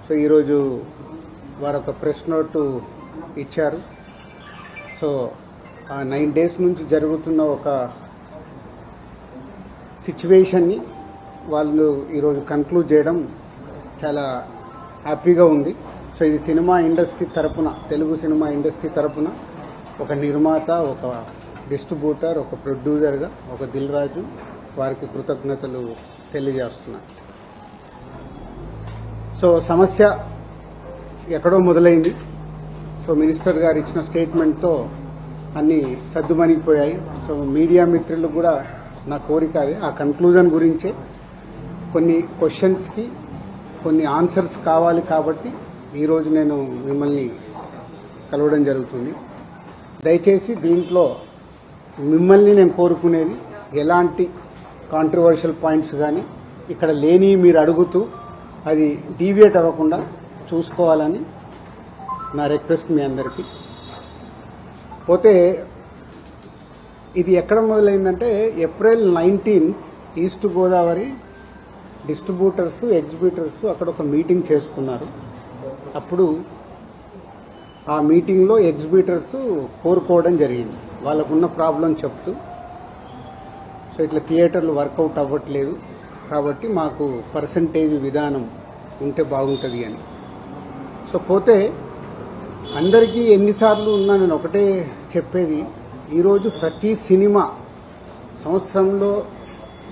So ఈరోజు వారు ఒక ప్రెస్ నోటు ఇచ్చారు. సో ఆ 9 days నుంచి జరుగుతున్న ఒక సిచ్యువేషన్ని వాళ్ళు ఈరోజు కన్క్లూడ్ చేయడం చాలా హ్యాపీగా ఉంది. సో ఇది సినిమా ఇండస్ట్రీ తరపున, తెలుగు సినిమా ఇండస్ట్రీ తరపున ఒక నిర్మాత, ఒక డిస్ట్రిబ్యూటర్, ఒక ప్రొడ్యూసర్గా ఒక దిల్ రాజు వారికి కృతజ్ఞతలు తెలియజేస్తున్నాను. సో సమస్య ఎక్కడో మొదలైంది. సో మినిస్టర్ గారు ఇచ్చిన స్టేట్మెంట్తో అన్నీ సర్దుమణిగిపోయాయి. సో మీడియా మిత్రులు కూడా నా కోరిక అదే, ఆ కన్క్లూజన్ గురించే కొన్ని క్వశ్చన్స్కి కొన్ని ఆన్సర్స్ కావాలి కాబట్టి ఈరోజు నేను మిమ్మల్ని కలవడం జరుగుతుంది. దయచేసి దీంట్లో మిమ్మల్ని నేను కోరుకునేది ఎలాంటి కాంట్రవర్షియల్ పాయింట్స్ కానీ ఇక్కడ లేని మీరు అడుగుతూ అది డీవియేట్ అవ్వకుండా చూసుకోవాలని నా రిక్వెస్ట్ మీ అందరికీ. పోతే ఇది ఎక్కడ మొదలైందంటే April 19 east Godavari distributors, exhibitors అక్కడ ఒక మీటింగ్ చేసుకున్నారు. అప్పుడు ఆ మీటింగ్లో ఎగ్జిబ్యూటర్స్ కోరుకోవడం జరిగింది, వాళ్ళకున్న ప్రాబ్లం చెప్తూ. సో ఇట్లా థియేటర్లు వర్కౌట్ అవ్వట్లేదు కాబట్టి మాకు పర్సంటేజ్ విధానం ఉంటే బాగుంటుంది అని. సో పోతే అందరికీ ఎన్నిసార్లు ఉన్నా నేను ఒకటే చెప్పేది, ఈరోజు ప్రతి సినిమా సంవత్సరంలో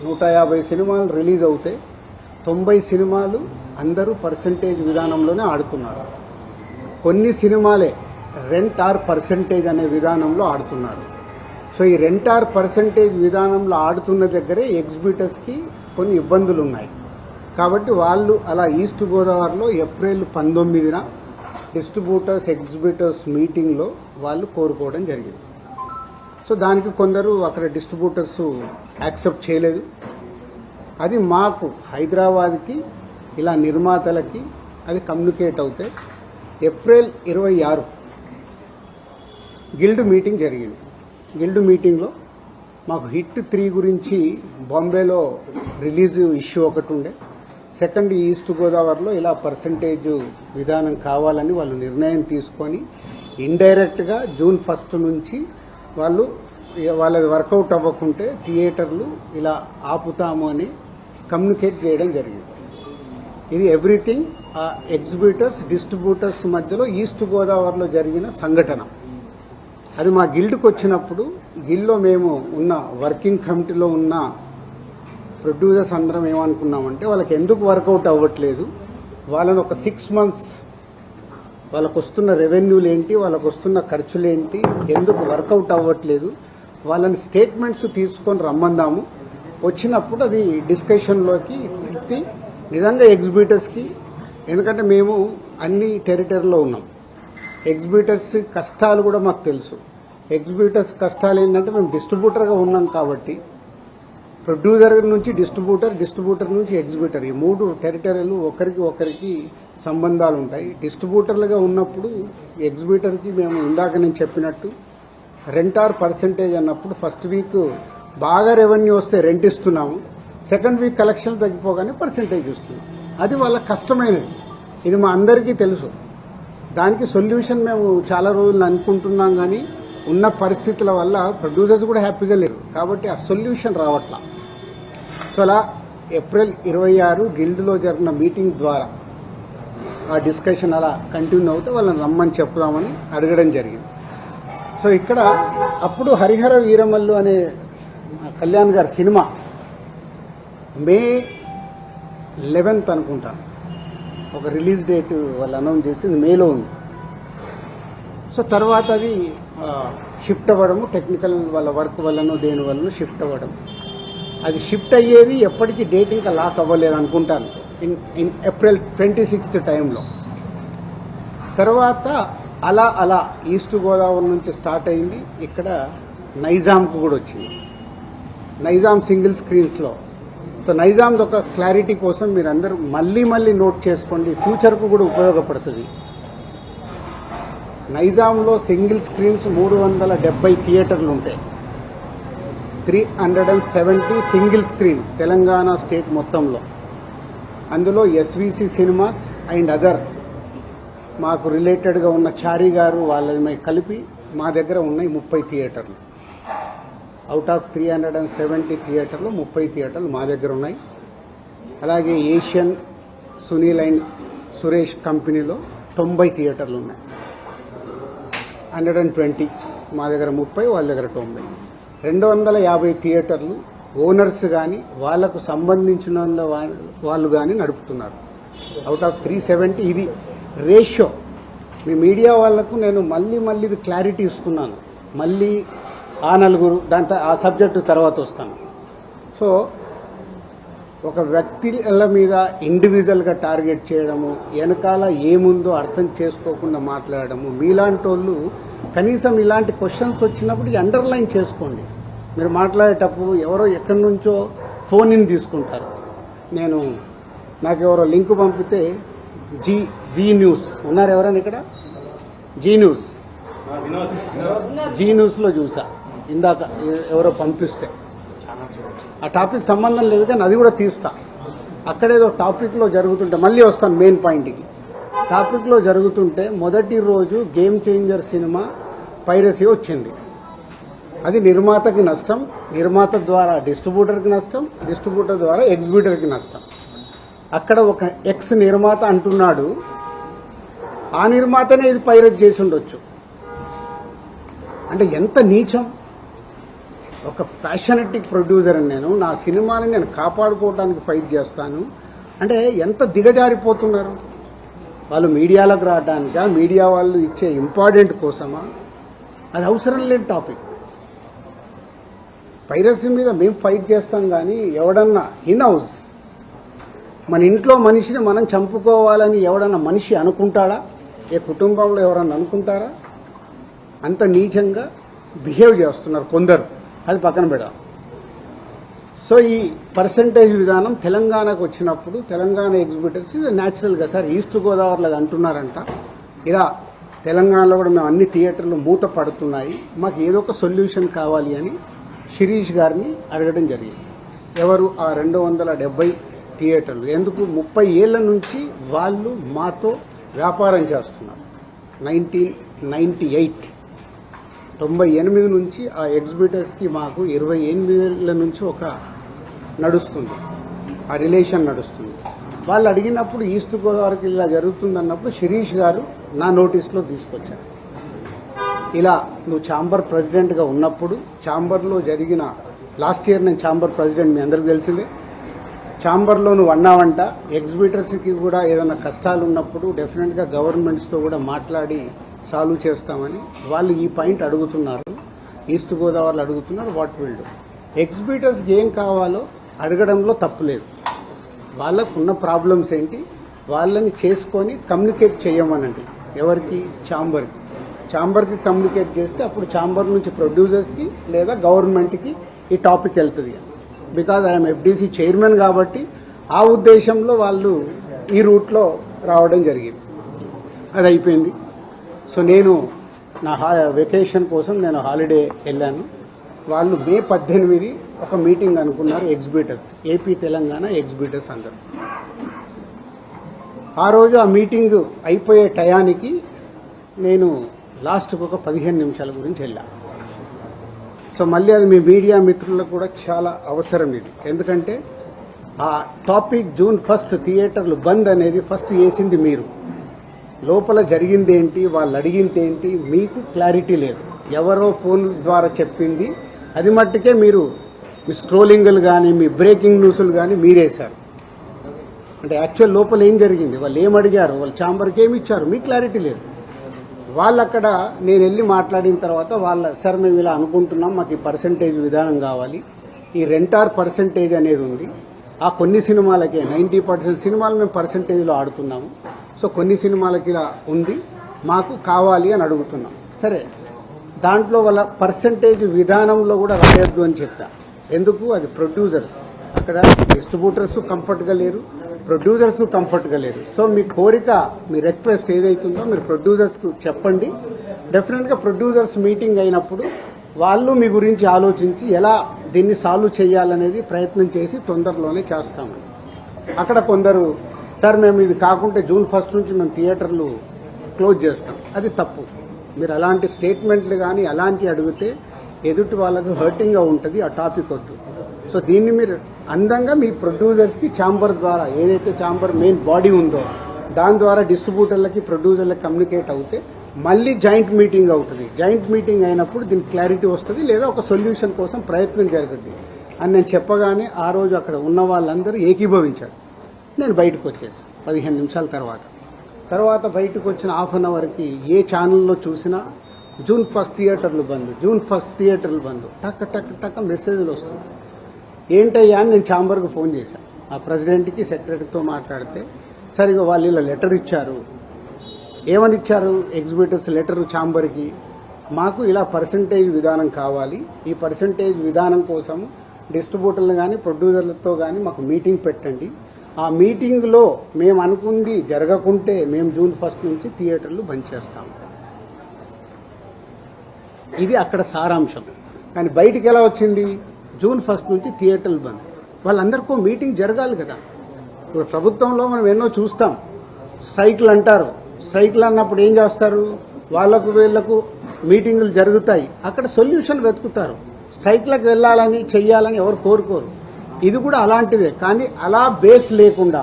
150 సినిమాలు రిలీజ్ అవుతే 90 సినిమాలు అందరూ పర్సంటేజ్ విధానంలోనే ఆడుతున్నారు. కొన్ని సినిమాలే రెంట్ ఆర్ పర్సంటేజ్ అనే విధానంలో ఆడుతున్నారు. సో ఈ రెంట్ ఆర్ పర్సంటేజ్ విధానంలో ఆడుతున్న దగ్గరే ఎగ్జిబ్యూటర్స్కి కొన్ని ఇబ్బందులు ఉన్నాయి. కాబట్టి వాళ్ళు అలా ఈస్ట్ గోదావరిలో April 19 డిస్ట్రిబ్యూటర్స్, ఎగ్జిబ్యూటర్స్ మీటింగ్లో వాళ్ళు కోరుకోవడం జరిగింది. సో దానికి కొందరు అక్కడ డిస్ట్రిబ్యూటర్స్ యాక్సెప్ట్ చేయలేదు. అది మాకు హైదరాబాద్కి ఇలా నిర్మాతలకి అది కమ్యూనికేట్ అవుతే April 26 గిల్డ్ మీటింగ్ జరిగింది. గిల్డ్ మీటింగ్లో మాకు హిట్ 3 గురించి బాంబేలో రిలీజ్ ఇష్యూ ఒకటి ఉండే, సెకండ్ ఈస్ట్ గోదావరిలో ఇలా పర్సంటేజ్ విధానం కావాలని వాళ్ళు నిర్ణయం తీసుకొని ఇండైరెక్ట్గా June 1 నుంచి వాళ్ళది వర్కౌట్ అవ్వకుంటే థియేటర్లు ఇలా ఆపుతాము అని కమ్యూనికేట్ చేయడం జరిగింది. ఇది ఎవ్రీథింగ్ ఎగ్జిబ్యూటర్స్, డిస్ట్రిబ్యూటర్స్ మధ్యలో ఈస్ట్ గోదావరిలో జరిగిన సంఘటన. అది మా గిల్డ్కి వచ్చినప్పుడు గిల్డ్లో మేము ఉన్న వర్కింగ్ కమిటీలో ఉన్న ప్రొడ్యూసర్స్ అందరం ఏమనుకున్నామంటే వాళ్ళకి ఎందుకు వర్కౌట్ అవ్వట్లేదు, వాళ్ళని ఒక 6 months వాళ్ళకు వస్తున్న రెవెన్యూలు ఏంటి, వాళ్ళకు వస్తున్న ఖర్చులు ఏంటి, ఎందుకు వర్కౌట్ అవ్వట్లేదు, వాళ్ళని స్టేట్మెంట్స్ తీసుకొని రమ్మందాము. వచ్చినప్పుడు అది డిస్కషన్లోకి ఎత్తి నిజంగా ఎగ్జిబ్యూటర్స్కి, ఎందుకంటే మేము అన్ని టెరిటరీలో ఉన్నాం, ఎగ్జిబ్యూటర్స్ కష్టాలు కూడా మాకు తెలుసు. ఎగ్జిబ్యూటర్స్ కష్టాలు ఏంటంటే మేము డిస్ట్రిబ్యూటర్గా ఉన్నాం కాబట్టి ప్రొడ్యూసర్ నుంచి డిస్ట్రిబ్యూటర్, డిస్ట్రిబ్యూటర్ నుంచి ఎగ్జిబ్యూటర్, ఈ 3 టెరిటరీలు ఒకరికి సంబంధాలు ఉంటాయి. డిస్ట్రిబ్యూటర్లుగా ఉన్నప్పుడు ఎగ్జిబ్యూటర్కి మేము ఇందాక నేను చెప్పినట్టు రెంట్ ఆర్ పర్సంటేజ్ అన్నప్పుడు ఫస్ట్ వీక్ బాగా రెవెన్యూ వస్తే రెంట్ ఇస్తున్నాము, సెకండ్ వీక్ కలెక్షన్ తగ్గిపోగానే పర్సంటేజ్ ఇస్తున్నాం. అది వాళ్ళ కష్టమైనది, ఇది మా అందరికీ తెలుసు. దానికి సొల్యూషన్ మేము చాలా రోజులు అనుకుంటున్నాం కానీ ఉన్న పరిస్థితుల వల్ల ప్రొడ్యూసర్స్ కూడా హ్యాపీగా లేరు కాబట్టి ఆ సొల్యూషన్ రావట్లా. సో అలా April 26 గిల్డ్లో జరిగిన మీటింగ్ ద్వారా ఆ డిస్కషన్ అలా కంటిన్యూ అవుతే వాళ్ళని రమ్మని చెప్దామని అడగడం జరిగింది. సో ఇక్కడ అప్పుడు హరిహర వీరమల్లు అనే కళ్యాణ్ గారి సినిమా May 11 అనుకుంటాను ఒక రిలీజ్ డేట్ వాళ్ళు అనౌన్స్ చేసింది, మేలో ఉంది. సో తర్వాత అది షిఫ్ట్ అవ్వడము, టెక్నికల్ వాళ్ళ వర్క్ వల్లనో దేని వల్లనో షిఫ్ట్ అవ్వడం, అది షిఫ్ట్ అయ్యేది ఎప్పటికీ డేట్ ఇంకా లాక్ అవ్వలేదు అనుకుంటాను, ఇన్ April 26 టైంలో. తర్వాత అలా ఈస్ట్ గోదావరి నుంచి స్టార్ట్ అయింది, ఇక్కడ నైజాంకు కూడా వచ్చింది, నైజాం సింగిల్ స్క్రీన్స్లో. సో నైజాం ఒక క్లారిటీ కోసం మీరు అందరూ మళ్ళీ నోట్ చేసుకోండి, ఫ్యూచర్కు కూడా ఉపయోగపడుతుంది. నైజాంలో సింగిల్ స్క్రీన్స్ 370 థియేటర్లు ఉంటాయి, 370 సింగిల్ స్క్రీన్స్ తెలంగాణ స్టేట్ మొత్తంలో. అందులో ఎస్విసి సినిమాస్ అండ్ అదర్ మాకు రిలేటెడ్గా ఉన్న చారి గారు వాళ్ళని కలిపి మా దగ్గర ఉన్నాయి 30 థియేటర్లు. అవుట్ ఆఫ్ 370 థియేటర్లు 30 థియేటర్లు మా దగ్గర ఉన్నాయి. అలాగే ఏషియన్ సునీల్ అండ్ సురేష్ కంపెనీలో 90 థియేటర్లు ఉన్నాయి. 120 మా దగ్గర 30, వాళ్ళ దగ్గర 90. 250 థియేటర్లు ఓనర్స్ కానీ వాళ్లకు సంబంధించిన వాళ్ళు కానీ నడుపుతున్నారు. అవుట్ ఆఫ్ 370 ఇది రేషియో. మీ మీడియా వాళ్లకు నేను మళ్ళీ ఇది క్లారిటీ ఇస్తున్నాను. మళ్ళీ ఆ నలుగురు దాంట్లో ఆ సబ్జెక్టు తర్వాత వస్తాను. సో ఒక వ్యక్తుల మీద ఇండివిజువల్గా టార్గెట్ చేయడము, వెనకాల ఏముందో అర్థం చేసుకోకుండా మాట్లాడము, మీలాంటి వాళ్ళు కనీసం ఇలాంటి క్వశ్చన్స్ వచ్చినప్పుడు అండర్లైన్ చేసుకోండి. మీరు మాట్లాడేటప్పుడు ఎవరో ఎక్కడి నుంచో ఫోన్ ఇన్ తీసుకుంటారు. నాకు ఎవరో లింక్ పంపితే జీ న్యూస్ ఉన్నారు ఎవరైనా ఇక్కడ? జీ న్యూస్లో చూసా ఇందాక ఎవరో పంపిస్తే. ఆ టాపిక్ సంబంధం లేదు కానీ అది కూడా తీస్తా. అక్కడేదో టాపిక్లో జరుగుతుంటే మళ్ళీ వస్తాను మెయిన్ పాయింట్కి. టాపిక్లో జరుగుతుంటే మొదటి రోజు గేమ్ చేంజర్ సినిమా పైరసీ వచ్చింది. అది నిర్మాతకి నష్టం, నిర్మాత ద్వారా డిస్ట్రిబ్యూటర్కి నష్టం, డిస్ట్రిబ్యూటర్ ద్వారా ఎగ్జిబ్యూటర్కి నష్టం. అక్కడ ఒక ఎక్స్ నిర్మాత అంటున్నాడు, ఆ నిర్మాతనే ఇది పైరసీ చేసి ఉండొచ్చు. అంటే ఎంత నీచం! ఒక ప్యాషనెటిక్ ప్రొడ్యూసర్ అని నా సినిమాని నేను కాపాడుకోవడానికి ఫైట్ చేస్తాను అంటే ఎంత దిగజారిపోతున్నారు. వాళ్ళు మీడియాలోకి రావడానికా, మీడియా వాళ్ళు ఇచ్చే ఇంపార్టెంట్ కోసమా? అది అవసరం లేని టాపిక్. పైరసీ మీద మేము ఫైట్ చేస్తాం కానీ ఎవడన్నా ఇన్ హౌస్ మన ఇంట్లో మనిషిని మనం చంపుకోవాలని ఎవడన్నా మనిషి అనుకుంటాడా? ఏ కుటుంబంలో ఎవరన్నా అనుకుంటారా? అంత నీచంగా బిహేవ్ చేస్తున్నారు కొందరు. అది పక్కన పెడదాం. సో ఈ పర్సంటేజ్ విధానం తెలంగాణకు వచ్చినప్పుడు తెలంగాణ ఎగ్జిబిటర్స్ న్యాచురల్గా సార్ ఈస్ట్ గోదావరిలో అది అంటున్నారంట, ఇలా తెలంగాణలో కూడా మేము అన్ని థియేటర్లు మూత పడుతున్నాయి, మాకు ఏదో ఒక సొల్యూషన్ కావాలి అని శిరీష్ గారిని అడగడం జరిగింది. ఎవరు ఆ 270 థియేటర్లు? ఎందుకు 30 ఏళ్ల నుంచి వాళ్ళు మాతో వ్యాపారం చేస్తున్నారు. 98 నుంచి ఆ ఎగ్జిబిటర్స్కి మాకు 28 ఏళ్ల నుంచి ఒక నడుస్తుంది, ఆ రిలేషన్ నడుస్తుంది. వాళ్ళు అడిగినప్పుడు ఈస్ట్ గోదావరికి ఇలా జరుగుతుందన్నప్పుడు శిరీష్ గారు నా నోటీస్లో తీసుకొచ్చారు. ఇలా నువ్వు ఛాంబర్ ప్రెసిడెంట్గా ఉన్నప్పుడు ఛాంబర్లో జరిగిన లాస్ట్ ఇయర్ నేను ఛాంబర్ ప్రెసిడెంట్, మీ అందరికీ తెలిసిందే. ఛాంబర్లో నువ్వు అన్నావంట ఎగ్జిబిటర్స్కి కూడా ఏదైనా కష్టాలు ఉన్నప్పుడు డెఫినెట్గా గవర్నమెంట్స్తో కూడా మాట్లాడి సాల్వ్ చేస్తామని వాళ్ళు ఈ పాయింట్ అడుగుతున్నారు. ఈస్ట్ గోదావరిలో అడుగుతున్నారు. What will do? ఎగ్జిబిటర్స్కి ఏం కావాలో అడగడంలో తప్పు లేదు. వాళ్ళకున్న ప్రాబ్లమ్స్ ఏంటి వాళ్ళని చేసుకొని కమ్యూనికేట్ చేయమనండి. ఎవరికి? ఛాంబర్కి. ఛాంబర్కి కమ్యూనికేట్ చేస్తే అప్పుడు ఛాంబర్ నుంచి ప్రొడ్యూసర్స్కి లేదా గవర్నమెంట్కి ఈ టాపిక్ వెళ్తుంది. బికాజ్ ఐఎమ్ ఎఫ్డీసీ చైర్మన్ కాబట్టి ఆ ఉద్దేశంలో వాళ్ళు ఈ రూట్లో రావడం జరిగింది. అది అయిపోయింది. సో నేను నా వెకేషన్ కోసం నేను హాలిడే వెళ్ళాను. వాళ్ళు మే 18 ఒక మీటింగ్ అనుకున్నారు ఎగ్జిబిటర్స్, ఏపీ తెలంగాణ ఎగ్జిబిటర్స్ అందరూ. ఆ రోజు ఆ మీటింగ్ అయిపోయే టయానికి నేను లాస్ట్కి ఒక 15 నిమిషాల గురించి వెళ్ళా. సో మళ్ళీ అది మీ మీడియా మిత్రులకు కూడా చాలా అవసరం ఇది. ఎందుకంటే ఆ టాపిక్ June 1 థియేటర్లు బంద్ అనేది ఫస్ట్ వేసింది మీరు. లోపల జరిగిందేంటి, వాళ్ళు అడిగిందేంటి మీకు క్లారిటీ లేదు. ఎవరో ఫోన్ ద్వారా చెప్పింది అది మట్టుకే మీరు మీ స్క్రోలింగ్లు కానీ మీ బ్రేకింగ్ న్యూస్లు కానీ మీరేశారు. అంటే యాక్చువల్ లోపల ఏం జరిగింది, వాళ్ళు ఏం అడిగారు, వాళ్ళు ఛాంబర్కి ఏమి ఇచ్చారు, మీకు క్లారిటీ లేదు. వాళ్ళు అక్కడ నేను వెళ్ళి మాట్లాడిన తర్వాత సార్ మేము ఇలా అనుకుంటున్నాం, మాకు ఈ పర్సంటేజ్ విధానం కావాలి, ఈ రెంటార్ పర్సంటేజ్ అనేది ఉంది. ఆ కొన్ని సినిమాలకే 90% సినిమాలు మేము పర్సంటేజ్లో ఆడుతున్నాము. సో కొన్ని సినిమాలకి ఇలా ఉంది, మాకు కావాలి అని అడుగుతున్నాం. సరే, దాంట్లో వాళ్ళ పర్సంటేజ్ విధానంలో కూడా రాయొద్దు అని చెప్పా. ఎందుకు? అది ప్రొడ్యూసర్స్, అక్కడ డిస్ట్రిబ్యూటర్స్ కంఫర్ట్గా లేరు, ప్రొడ్యూసర్స్ కంఫర్ట్గా లేరు. సో మీ కోరిక, మీ రిక్వెస్ట్ ఏదైతుందో మీరు ప్రొడ్యూసర్స్కు చెప్పండి. డెఫినెట్గా ప్రొడ్యూసర్స్ మీటింగ్ అయినప్పుడు వాళ్ళు మీ గురించి ఆలోచించి ఎలా దీన్ని సాల్వ్ చేయాలనేది ప్రయత్నం చేసి తొందరలోనే చేస్తామని. అక్కడ కొందరు సార్ మేము ఇది కాకుంటే జూన్ 1 నుంచి మేము థియేటర్లు క్లోజ్ చేస్తాం. అది తప్పు. మీరు అలాంటి స్టేట్మెంట్లు కానీ అలాంటి అడిగితే ఎదుటి వాళ్ళకు హర్టింగ్గా ఉంటుంది. ఆ టాపిక్ వద్దు. సో దీన్ని మీరు అందంగా మీ ప్రొడ్యూసర్స్కి ఛాంబర్ ద్వారా ఏదైతే ఛాంబర్ మెయిన్ బాడీ ఉందో దాని ద్వారా డిస్ట్రిబ్యూటర్లకి ప్రొడ్యూసర్లకి కమ్యూనికేట్ అవుతే మళ్ళీ జాయింట్ మీటింగ్ అవుతుంది. జాయింట్ మీటింగ్ అయినప్పుడు దీనికి క్లారిటీ వస్తుంది, లేదా ఒక సొల్యూషన్ కోసం ప్రయత్నం జరుగుతుంది అని నేను చెప్పగానే ఆ రోజు అక్కడ ఉన్న వాళ్ళందరూ ఏకీభవించారు. నేను బయటకు వచ్చేసాను 15 నిమిషాల తర్వాత బయటకు వచ్చిన హాఫ్ అన్ అవర్కి ఏ ఛానల్లో చూసినా జూన్ 1 థియేటర్లు బంద్ టక్ టక్ టక్ మెసేజ్లు వస్తుంది. ఏంటయ్యా అని నేను ఛాంబర్కి ఫోన్ చేశాను. ఆ ప్రెసిడెంట్కి సెక్రటరీతో మాట్లాడితే సరిగా వాళ్ళు ఇలా లెటర్ ఇచ్చారు. ఏమని ఇచ్చారు? ఎగ్జిబిటర్స్ లెటర్ ఛాంబర్కి, మాకు ఇలా పర్సంటేజ్ విధానం కావాలి, ఈ పర్సంటేజ్ విధానం కోసం డిస్ట్రిబ్యూటర్లు కానీ ప్రొడ్యూసర్లతో కానీ మాకు మీటింగ్ పెట్టండి. ఆ మీటింగ్లో మేము అనుకుంది జరగకుంటే మేము జూన్ 1 నుంచి థియేటర్లు బంద్ చేస్తాము. ఇది అక్కడ సారాంశం. కానీ బయటికి ఎలా వచ్చింది? జూన్ 1 నుంచి థియేటర్లు బంద్. వాళ్ళందరికీ మీటింగ్ జరగాలి కదా. ఇప్పుడు ప్రభుత్వంలో మనం ఎన్నో చూస్తాం. స్ట్రైక్లు అంటారు. స్ట్రైక్లు అన్నప్పుడు ఏం చేస్తారు? వాళ్లకు వీళ్లకు మీటింగులు జరుగుతాయి, అక్కడ సొల్యూషన్ వెతుకుతారు. స్ట్రైక్లకు వెళ్లాలని చెయ్యాలని ఎవరు కోరుకోరు. ఇది కూడా అలాంటిదే. కానీ అలా బేస్ లేకుండా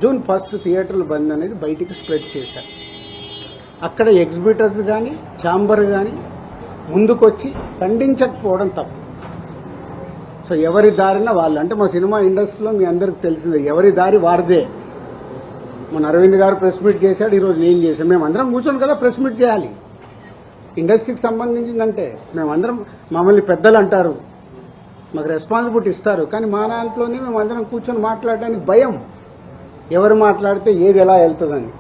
జూన్ 1 థియేటర్లు బంద్ అనేది బయటికి స్ప్రెడ్ చేశారు. అక్కడ ఎగ్జిబిటర్స్ కానీ ఛాంబర్ కానీ ముందుకొచ్చి ఖండించకపోవడం తప్పు. సో ఎవరి దారిన వాళ్ళు, అంటే మా సినిమా ఇండస్ట్రీలో మీ అందరికి తెలిసిందే, ఎవరి దారి వారిదే. మన అరవింద్ గారు ప్రెస్ మీట్ చేశాడు, ఈరోజు నేను చేశాను. మేమందరం కూర్చొని కదా ప్రెస్ మీట్ చేయాలి. ఇండస్ట్రీకి సంబంధించిందంటే మేమందరం, మమ్మల్ని పెద్దలు అంటారు, మాకు రెస్పాన్సిబిలిటీ ఇస్తారు. కానీ మా దాంట్లోనే మేమందరం కూర్చొని మాట్లాడడానికి భయం. ఎవరు మాట్లాడితే ఏది ఎలా వెళ్తుందని.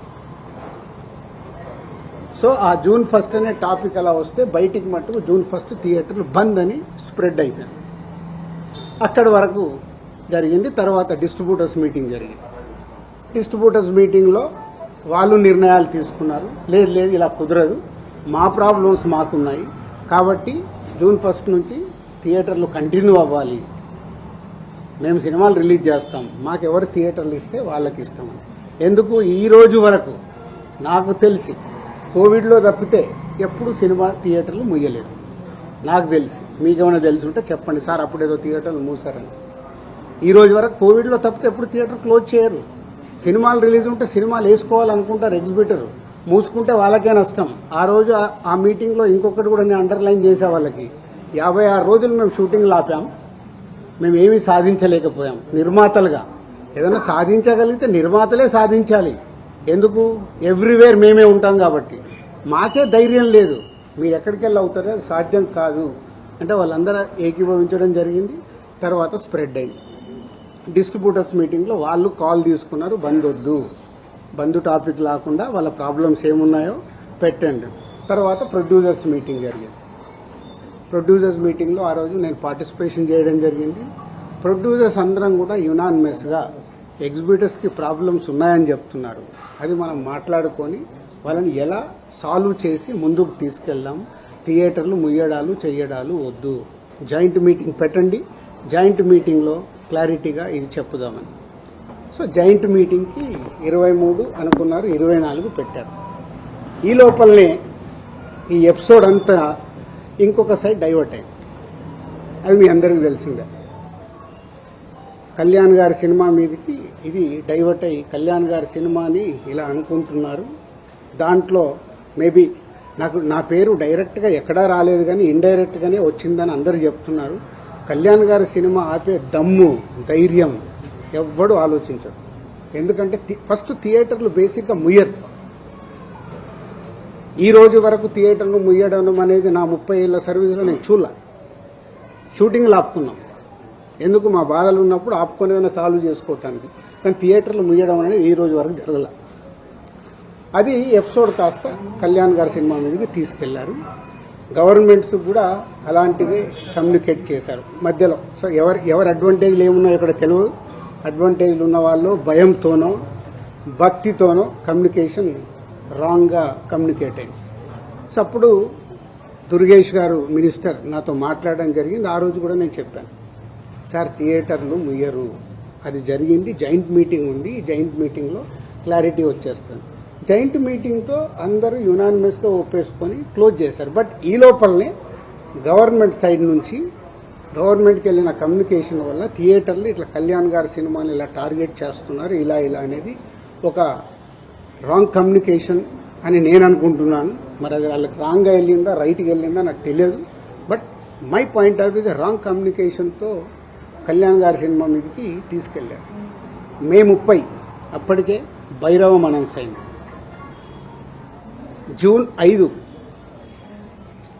సో ఆ జూన్ 1 అనే టాపిక్ అలా వస్తే బయటికి మట్టుకు జూన్ 1 థియేటర్లు బంద్ అని స్ప్రెడ్ అయిపోయింది. అక్కడి వరకు జరిగింది. తర్వాత డిస్ట్రిబ్యూటర్స్ మీటింగ్ జరిగింది. డిస్ట్రిబ్యూటర్స్ మీటింగ్లో వాళ్ళు నిర్ణయాలు తీసుకున్నారు. లేదు ఇలా కుదరదు, మా ప్రాబ్లమ్స్ మాకున్నాయి కాబట్టి జూన్ 1 నుంచి థియేటర్లు కంటిన్యూ అవ్వాలి, మేము సినిమాలు రిలీజ్ చేస్తాం, మాకెవరు థియేటర్లు ఇస్తే వాళ్ళకి ఇస్తాం. ఎందుకు ఈ రోజు వరకు నాకు తెలిసి కోవిడ్లో తప్పితే ఎప్పుడు సినిమా థియేటర్లు ముయ్యలేదు నాకు తెలిసి. మీకేమైనా తెలిసి ఉంటే చెప్పండి సార్, అప్పుడేదో థియేటర్లు మూసారని. ఈ రోజు వరకు కోవిడ్లో తప్పితే ఎప్పుడు థియేటర్ క్లోజ్ చేయరు. సినిమాలు రిలీజ్ ఉంటే సినిమాలు వేసుకోవాలనుకుంటారు ఎగ్జిబిటర్, మూసుకుంటే వాళ్ళకే నష్టం. ఆ రోజు ఆ మీటింగ్లో ఇంకొకటి కూడా నేను అండర్లైన్ చేసే వాళ్ళకి, 56 రోజులు మేము షూటింగ్లు ఆపాం, మేము ఏమీ సాధించలేకపోయాం. నిర్మాతలుగా ఏదైనా సాధించగలిగితే నిర్మాతలే సాధించాలి. ఎందుకు? ఎవ్రీవేర్ మేమే ఉంటాం కాబట్టి. మాకే ధైర్యం లేదు, మీరు ఎక్కడికి వెళ్ళి అవుతారో అది సాధ్యం కాదు అంటే వాళ్ళందరూ ఏకీభవించడం జరిగింది. తర్వాత స్ప్రెడ్ అయింది. డిస్ట్రిబ్యూటర్స్ మీటింగ్లో వాళ్ళు కాల్ తీసుకున్నారు, బంద్ వద్దు, బంద్ టాపిక్ లేకుండా వాళ్ళ ప్రాబ్లమ్స్ ఏమున్నాయో పెట్టండి. తర్వాత ప్రొడ్యూసర్స్ మీటింగ్ జరిగింది. ప్రొడ్యూసర్స్ మీటింగ్లో ఆ రోజు నేను పార్టిసిపేషన్ చేయడం జరిగింది. ప్రొడ్యూసర్స్ అందరం కూడా యునానిమస్గా ఎగ్జిబిటర్స్కి ప్రాబ్లమ్స్ ఉన్నాయని చెప్తున్నారు. అది మనం మాట్లాడుకొని వాళ్ళని ఎలా సాల్వ్ చేసి ముందుకు తీసుకెళ్దాం. థియేటర్లు ముయ్యడాలు చెయ్యడాలు వద్దు, జాయింట్ మీటింగ్ పెట్టండి, జాయింట్ మీటింగ్లో క్లారిటీగా ఇది చెప్పుదామని. సో జాయింట్ మీటింగ్కి 23 అనుకున్నారు, 24 పెట్టారు. ఈ లోపలనే ఈ ఎపిసోడ్ అంతా ఇంకొక సైడ్ డైవర్ట్ అయింది. అది మీ అందరికీ తెలిసిందే. కళ్యాణ్ గారి సినిమా మీదకి ఇది డైవర్ట్ అయ్యి కళ్యాణ్ గారి సినిమాని ఇలా అనుకుంటున్నారు. దాంట్లో మేబీ నా పేరు డైరెక్ట్గా ఎక్కడా రాలేదు కానీ ఇండైరెక్ట్గానే వచ్చిందని అందరూ చెప్తున్నారు. కళ్యాణ్ గారి సినిమా ఆపే దమ్ము ధైర్యం ఎవ్వడు ఆలోచించడు. ఎందుకంటే ఫస్ట్ థియేటర్లు బేసిక్గా ముయ్యరు. ఈ రోజు వరకు థియేటర్లు ముయ్యడం అనేది నా 30 ఏళ్ల సర్వీస్లో నేను చూడలే. షూటింగ్లు ఆపుకున్నాం, ఎందుకు మా బాధలు ఉన్నప్పుడు ఆపుకొని ఏదైనా సాల్వ్ చేసుకోవటానికి. కానీ థియేటర్లు ముయ్యడం అనేది ఈ రోజు వరకు జరగల. అది ఎపిసోడ్ కాస్త కళ్యాణ్ గారి సినిమా మీదకి తీసుకెళ్లారు. గవర్నమెంట్స్ కూడా అలాంటిదే కమ్యూనికేట్ చేశారు మధ్యలో. సో ఎవరి అడ్వాంటేజ్లు ఏమున్నాయో ఇక్కడ తెలియదు. అడ్వాంటేజ్లు ఉన్న వాళ్ళు భయంతోనో భక్తితోనో కమ్యూనికేషన్ రాంగ్గా కమ్యూనికేట్ అయింది. సో అప్పుడు దుర్గేష్ గారు మినిస్టర్ నాతో మాట్లాడడం జరిగింది. ఆ రోజు కూడా నేను చెప్పాను, సార్ థియేటర్లు ముయ్యరు, అది జరిగింది. జాయింట్ మీటింగ్ ఉంది. ఈ జాయింట్ మీటింగ్లో క్లారిటీ వచ్చేస్తుంది. జాయింట్ మీటింగ్తో అందరూ యునానిమస్గా ఒప్పేసుకొని క్లోజ్ చేశారు. బట్ ఈ లోపలనే గవర్నమెంట్ సైడ్ నుంచి గవర్నమెంట్కి వెళ్ళిన కమ్యూనికేషన్ వల్ల థియేటర్లు ఇట్లా కళ్యాణ్ గారి సినిమాని ఇలా టార్గెట్ చేస్తున్నారు, ఇలా అనేది ఒక రాంగ్ కమ్యూనికేషన్ అని నేను అనుకుంటున్నాను. మరి అది వాళ్ళకి రాంగ్గా వెళ్ళిందా రైట్గా వెళ్ళిందా నాకు తెలియదు. But my point of view wrong కమ్యూనికేషన్తో కళ్యాణ్ గారి సినిమా మీదకి తీసుకెళ్లారు. మే 30 అప్పటికే భైరవం అనౌన్స్ అయింది. జూన్ 5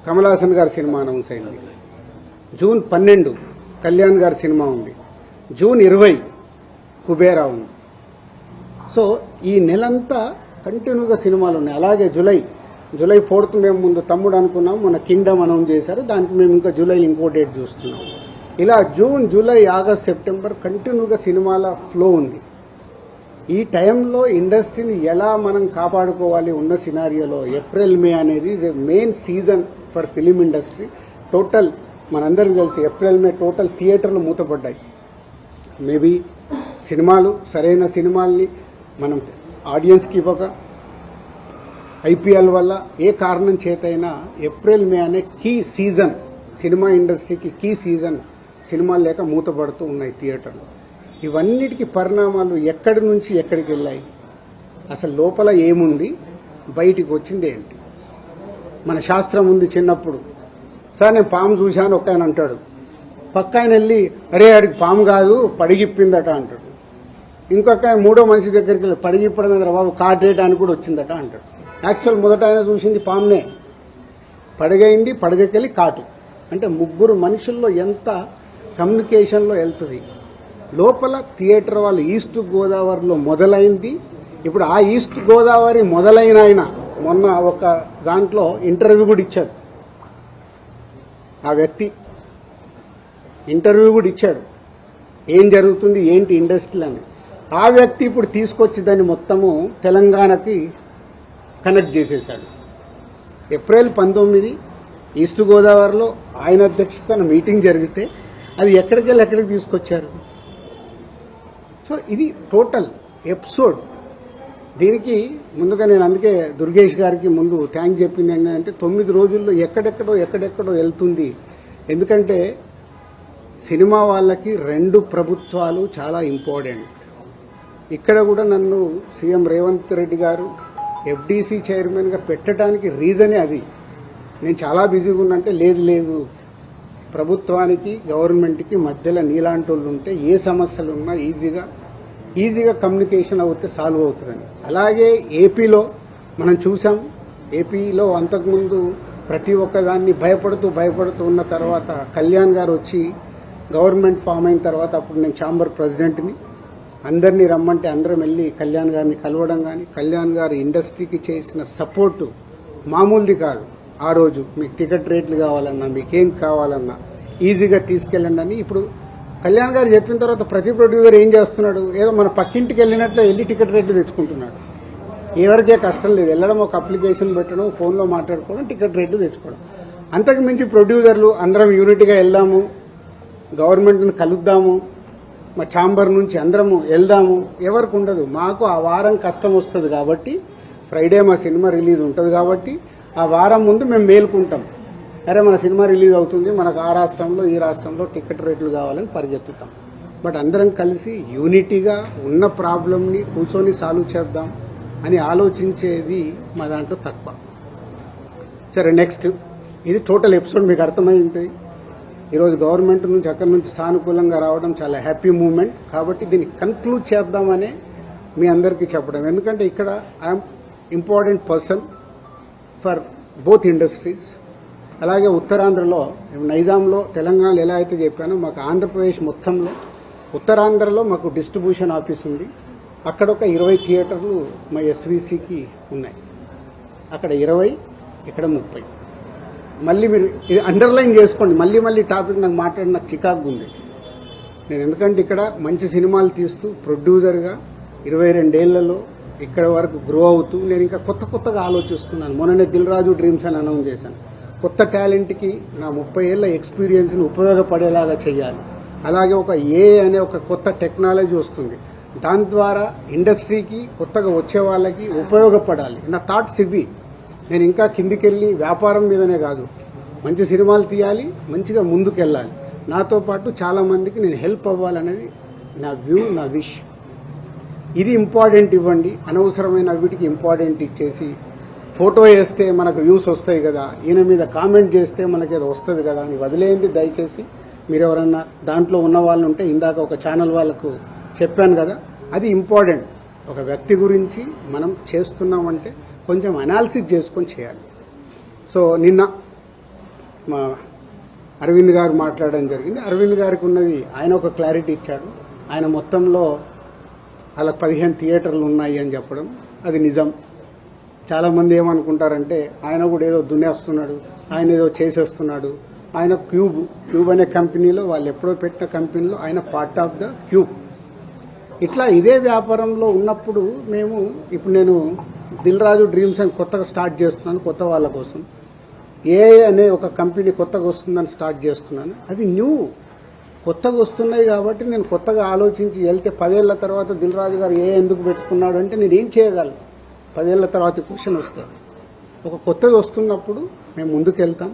కమల్ హాసన్ గారి సినిమా అనౌన్స్ అయింది. జూన్ 12 కళ్యాణ్ గారి సినిమా ఉంది. జూన్ 20 కుబేరా ఉంది. సో ఈ నెలంతా కంటిన్యూగా సినిమాలు ఉన్నాయి. అలాగే జూలై 4th మేము ముందు తమ్ముడు అనుకున్నాం, మన కింగ్డమ్ అనౌన్స్ చేశారు. దానికి మేము ఇంకా జూలై ఇంకో డేట్ చూస్తున్నాం. ఇలా జూన్, జూలై, ఆగస్ట్, సెప్టెంబర్ కంటిన్యూగా సినిమాల ఫ్లో ఉంది. ఈ టైంలో ఇండస్ట్రీని ఎలా మనం కాపాడుకోవాలి ఉన్న సినారియోలో ఏప్రిల్, మే అనేది is a main season for film industry. Total మనందరికీ తెలుసు ఏప్రిల్, మే టోటల్ థియేటర్లు మూతపడ్డాయి. మేబీ సినిమాలు సరైన సినిమాల్ని మనం ఆడియన్స్కి ఇవ్వక ఐపీఎల్ వల్ల ఏ కారణం చేతైనా ఏప్రిల్, మే అనే కీ సీజన్ సినిమా ఇండస్ట్రీకి కీ సీజన్ సినిమాలు లేక మూతపడుతూ ఉన్నాయి థియేటర్లు. ఇవన్నిటికీ పరిణామాలు ఎక్కడి నుంచి ఎక్కడికి వెళ్ళాయి, అసలు లోపల ఏముంది, బయటికి వచ్చింది ఏంటి? మన శాస్త్రం ఉంది. చిన్నప్పుడు సార్ నేను పాము చూశాను ఒక ఆయన అంటాడు, పక్క ఆయన వెళ్ళి అరే ఆడికి పాము కాదు పడిగిప్పిందట అంటాడు. ఇంకొక ఆయన మూడో మనిషి దగ్గరికి వెళ్ళి పడిగిప్పడం మీద బాబు కాటేయడానికి కూడా వచ్చిందట అంటాడు. యాక్చువల్ మొదట ఆయన చూసింది పామునే, పడగైంది, పడగకెళ్ళి కాటు. అంటే ముగ్గురు మనుషుల్లో ఎంత కమ్యూనికేషన్లో వెళ్తుంది. లోపల థియేటర్ వాళ్ళు ఈస్ట్ గోదావరిలో మొదలైంది. ఇప్పుడు ఆ ఈస్ట్ గోదావరి మొదలైన ఆయన మొన్న ఒక దాంట్లో ఇంటర్వ్యూ కూడా ఇచ్చాడు. ఆ వ్యక్తి ఇంటర్వ్యూ కూడా ఇచ్చాడు, ఏం జరుగుతుంది ఏంటి ఇండస్ట్రీ అని. ఆ వ్యక్తి ఇప్పుడు తీసుకొచ్చి దాన్ని మొత్తము తెలంగాణకి కనెక్ట్ చేసేశాడు. ఏప్రిల్ 19 ఈస్ట్ గోదావరిలో ఆయన అధ్యక్షతన మీటింగ్ జరిగితే అది ఎక్కడికి తీసుకొచ్చారు. సో ఇది టోటల్ ఎపిసోడ్. దీనికి ముందుగా నేను అందుకే దుర్గేష్ గారికి ముందు థ్యాంక్ చెప్పింది ఏంటంటే 9 రోజుల్లో ఎక్కడెక్కడో వెళ్తుంది. ఎందుకంటే సినిమా వాళ్ళకి 2 ప్రభుత్వాలు చాలా ఇంపార్టెంట్. ఇక్కడ కూడా నన్ను సీఎం రేవంత్ రెడ్డి గారు ఎఫ్డీసీ చైర్మన్గా పెట్టడానికి రీజనే అది. నేను చాలా బిజీగా ఉన్నంటే లేదు ప్రభుత్వానికి గవర్నమెంట్కి మధ్యలో నీలాంటి వాళ్ళు ఉంటే ఏ సమస్యలు ఉన్నా ఈజీగా కమ్యూనికేషన్ అవుతే సాల్వ్ అవుతుందని. అలాగే ఏపీలో మనం చూసాం. ఏపీలో అంతకుముందు ప్రతి ఒక్కదాన్ని భయపడుతూ ఉన్న తర్వాత కళ్యాణ్ గారు వచ్చి గవర్నమెంట్ ఫామ్ అయిన తర్వాత అప్పుడు నేను ఛాంబర్ ప్రెసిడెంట్ని, అందరినీ రమ్మంటే అందరం వెళ్ళి కళ్యాణ్ గారిని కలవడం కానీ కళ్యాణ్ గారు ఇండస్ట్రీకి చేసిన సపోర్టు మామూలుది కాదు. ఆ రోజు మీకు టికెట్ రేట్లు కావాలన్నా మీకేం కావాలన్నా ఈజీగా తీసుకెళ్ళండి అని. ఇప్పుడు కళ్యాణ్ గారు చెప్పిన తర్వాత ప్రతి ప్రొడ్యూసర్ ఏం చేస్తున్నాడు, ఏదో మన పక్కింటికి వెళ్ళినట్లు వెళ్ళి టికెట్ రేట్లు తెచ్చుకుంటున్నాడు. ఎవరికే కష్టం లేదు, వెళ్ళడం ఒక అప్లికేషన్ పెట్టడం, ఫోన్లో మాట్లాడుకోవడం, టికెట్ రేట్లు తెచ్చుకోవడం. అంతకు మించి ప్రొడ్యూసర్లు అందరం యూనిట్గా వెళ్దాము, గవర్నమెంట్ని కలుద్దాము, మా ఛాంబర్ నుంచి అందరము వెళ్దాము ఎవరికి ఉండదు. మాకు ఆ వారం కష్టం వస్తుంది కాబట్టి, ఫ్రైడే మా సినిమా రిలీజ్ ఉంటుంది కాబట్టి ఆ వారం ముందు మేము మేలుకుంటాం. అరే మన సినిమా రిలీజ్ అవుతుంది, మనకు ఆ రాష్ట్రంలో ఈ రాష్ట్రంలో టికెట్ రేట్లు కావాలని పరిగెత్తుతాం. బట్ అందరం కలిసి యూనిటీగా ఉన్న ప్రాబ్లంని కూర్చొని సాల్వ్ చేద్దాం అని ఆలోచించేది మా దాంట్లో తక్కువ. సరే నెక్స్ట్, ఇది టోటల్ ఎపిసోడ్ మీకు అర్థమైంది. ఈరోజు గవర్నమెంట్ నుంచి అక్కడి నుంచి సానుకూలంగా రావడం చాలా హ్యాపీ మూమెంట్. కాబట్టి దీన్ని కన్క్లూడ్ చేద్దామనే మీ అందరికీ చెప్పడం. ఎందుకంటే ఇక్కడ I'm important person for both industries. అలాగే ఉత్తరాంధ్రలో నైజాంలో తెలంగాణలో ఎలా అయితే చెప్పానో మాకు ఆంధ్రప్రదేశ్ మొత్తంలో ఉత్తరాంధ్రలో మాకు డిస్ట్రిబ్యూషన్ ఆఫీస్ ఉంది. అక్కడ ఒక 20 థియేటర్లు మా ఎస్వీసీకి ఉన్నాయి. అక్కడ 20, ఇక్కడ 30. మళ్ళీ మీరు ఇది అండర్లైన్ చేసుకోండి. మళ్ళీ టాపిక్ నాకు మాట్లాడి నాకు చికాకు ఉంది. నేను ఎందుకంటే ఇక్కడ మంచి సినిమాలు తీస్తూ ప్రొడ్యూసర్గా 22 ఏళ్లలో ఇక్కడ వరకు గ్రో అవుతూ నేను ఇంకా కొత్తగా ఆలోచిస్తున్నాను. మొన్ననే దిల్ రాజు డ్రీమ్స్ అని అనౌన్స్ చేశాను. కొత్త టాలెంట్కి నా 30 ఏళ్ల ఎక్స్పీరియన్స్ని ఉపయోగపడేలాగా చేయాలి. అలాగే ఒక అనే ఒక కొత్త టెక్నాలజీ వస్తుంది. దాని ద్వారా ఇండస్ట్రీకి కొత్తగా వచ్చే వాళ్ళకి ఉపయోగపడాలి. నా థాట్స్ ఇవి. నేను ఇంకా కిందికెళ్ళి వ్యాపారం మీదనే కాదు, మంచి సినిమాలు తీయాలి, మంచిగా ముందుకెళ్ళాలి. నాతో పాటు చాలా మందికి నేను హెల్ప్ అవ్వాలనేది నా వ్యూ, నా విష్. ఇది ఇంపార్టెంట్ ఇవ్వండి. అనవసరమైన వీటికి ఇంపార్టెంట్ ఇచ్చేసి ఫోటో వేస్తే మనకు వ్యూస్ వస్తాయి కదా, ఈయన మీద కామెంట్ చేస్తే మనకి ఏదో వస్తుంది కదా అని వదిలేయండి దయచేసి. మీరు ఎవరన్నా దాంట్లో ఉన్న వాళ్ళు ఉంటే, ఇందాక ఒక ఛానల్ వాళ్ళకు చెప్పాను కదా, అది ఇంపార్టెంట్. ఒక వ్యక్తి గురించి మనం చేస్తున్నామంటే కొంచెం అనాలిసిస్ చేసుకొని చేయాలి. సో నిన్న మా అరవింద్ గారు మాట్లాడడం జరిగింది. అరవింద్ గారికి ఉన్నది ఆయన ఒక క్లారిటీ ఇచ్చాడు. ఆయన మొత్తంలో అలా 15 థియేటర్లు ఉన్నాయి అని చెప్పడం అది నిజం. చాలామంది ఏమనుకుంటారంటే ఆయన కూడా ఏదో దున్నేస్తున్నాడు, ఆయన ఏదో చేసేస్తున్నాడు. ఆయన క్యూబ్ అనే కంపెనీలో, వాళ్ళు ఎప్పుడో పెట్టిన కంపెనీలో ఆయన పార్ట్ ఆఫ్ ద క్యూబ్. ఇట్లా ఇదే వ్యాపారంలో ఉన్నప్పుడు మేము ఇప్పుడు నేను దిల్ రాజు డ్రీమ్స్ అని కొత్తగా స్టార్ట్ చేస్తున్నాను. కొత్త వాళ్ళ కోసం అనే ఒక కంపెనీ కొత్తగా వస్తుందని స్టార్ట్ చేస్తున్నాను. అది న్యూ, కొత్తగా వస్తున్నాయి కాబట్టి నేను కొత్తగా ఆలోచించి వెళ్తే 10 ఏళ్ల తర్వాత దిల్ రాజు గారు ఎందుకు పెట్టుకున్నాడు అంటే నేను ఏం చేయగలను? 10 ఏళ్ల తర్వాత క్వశ్చన్ వస్తుంది. ఒక కొత్తగా వస్తున్నప్పుడు మేము ముందుకెళ్తాం.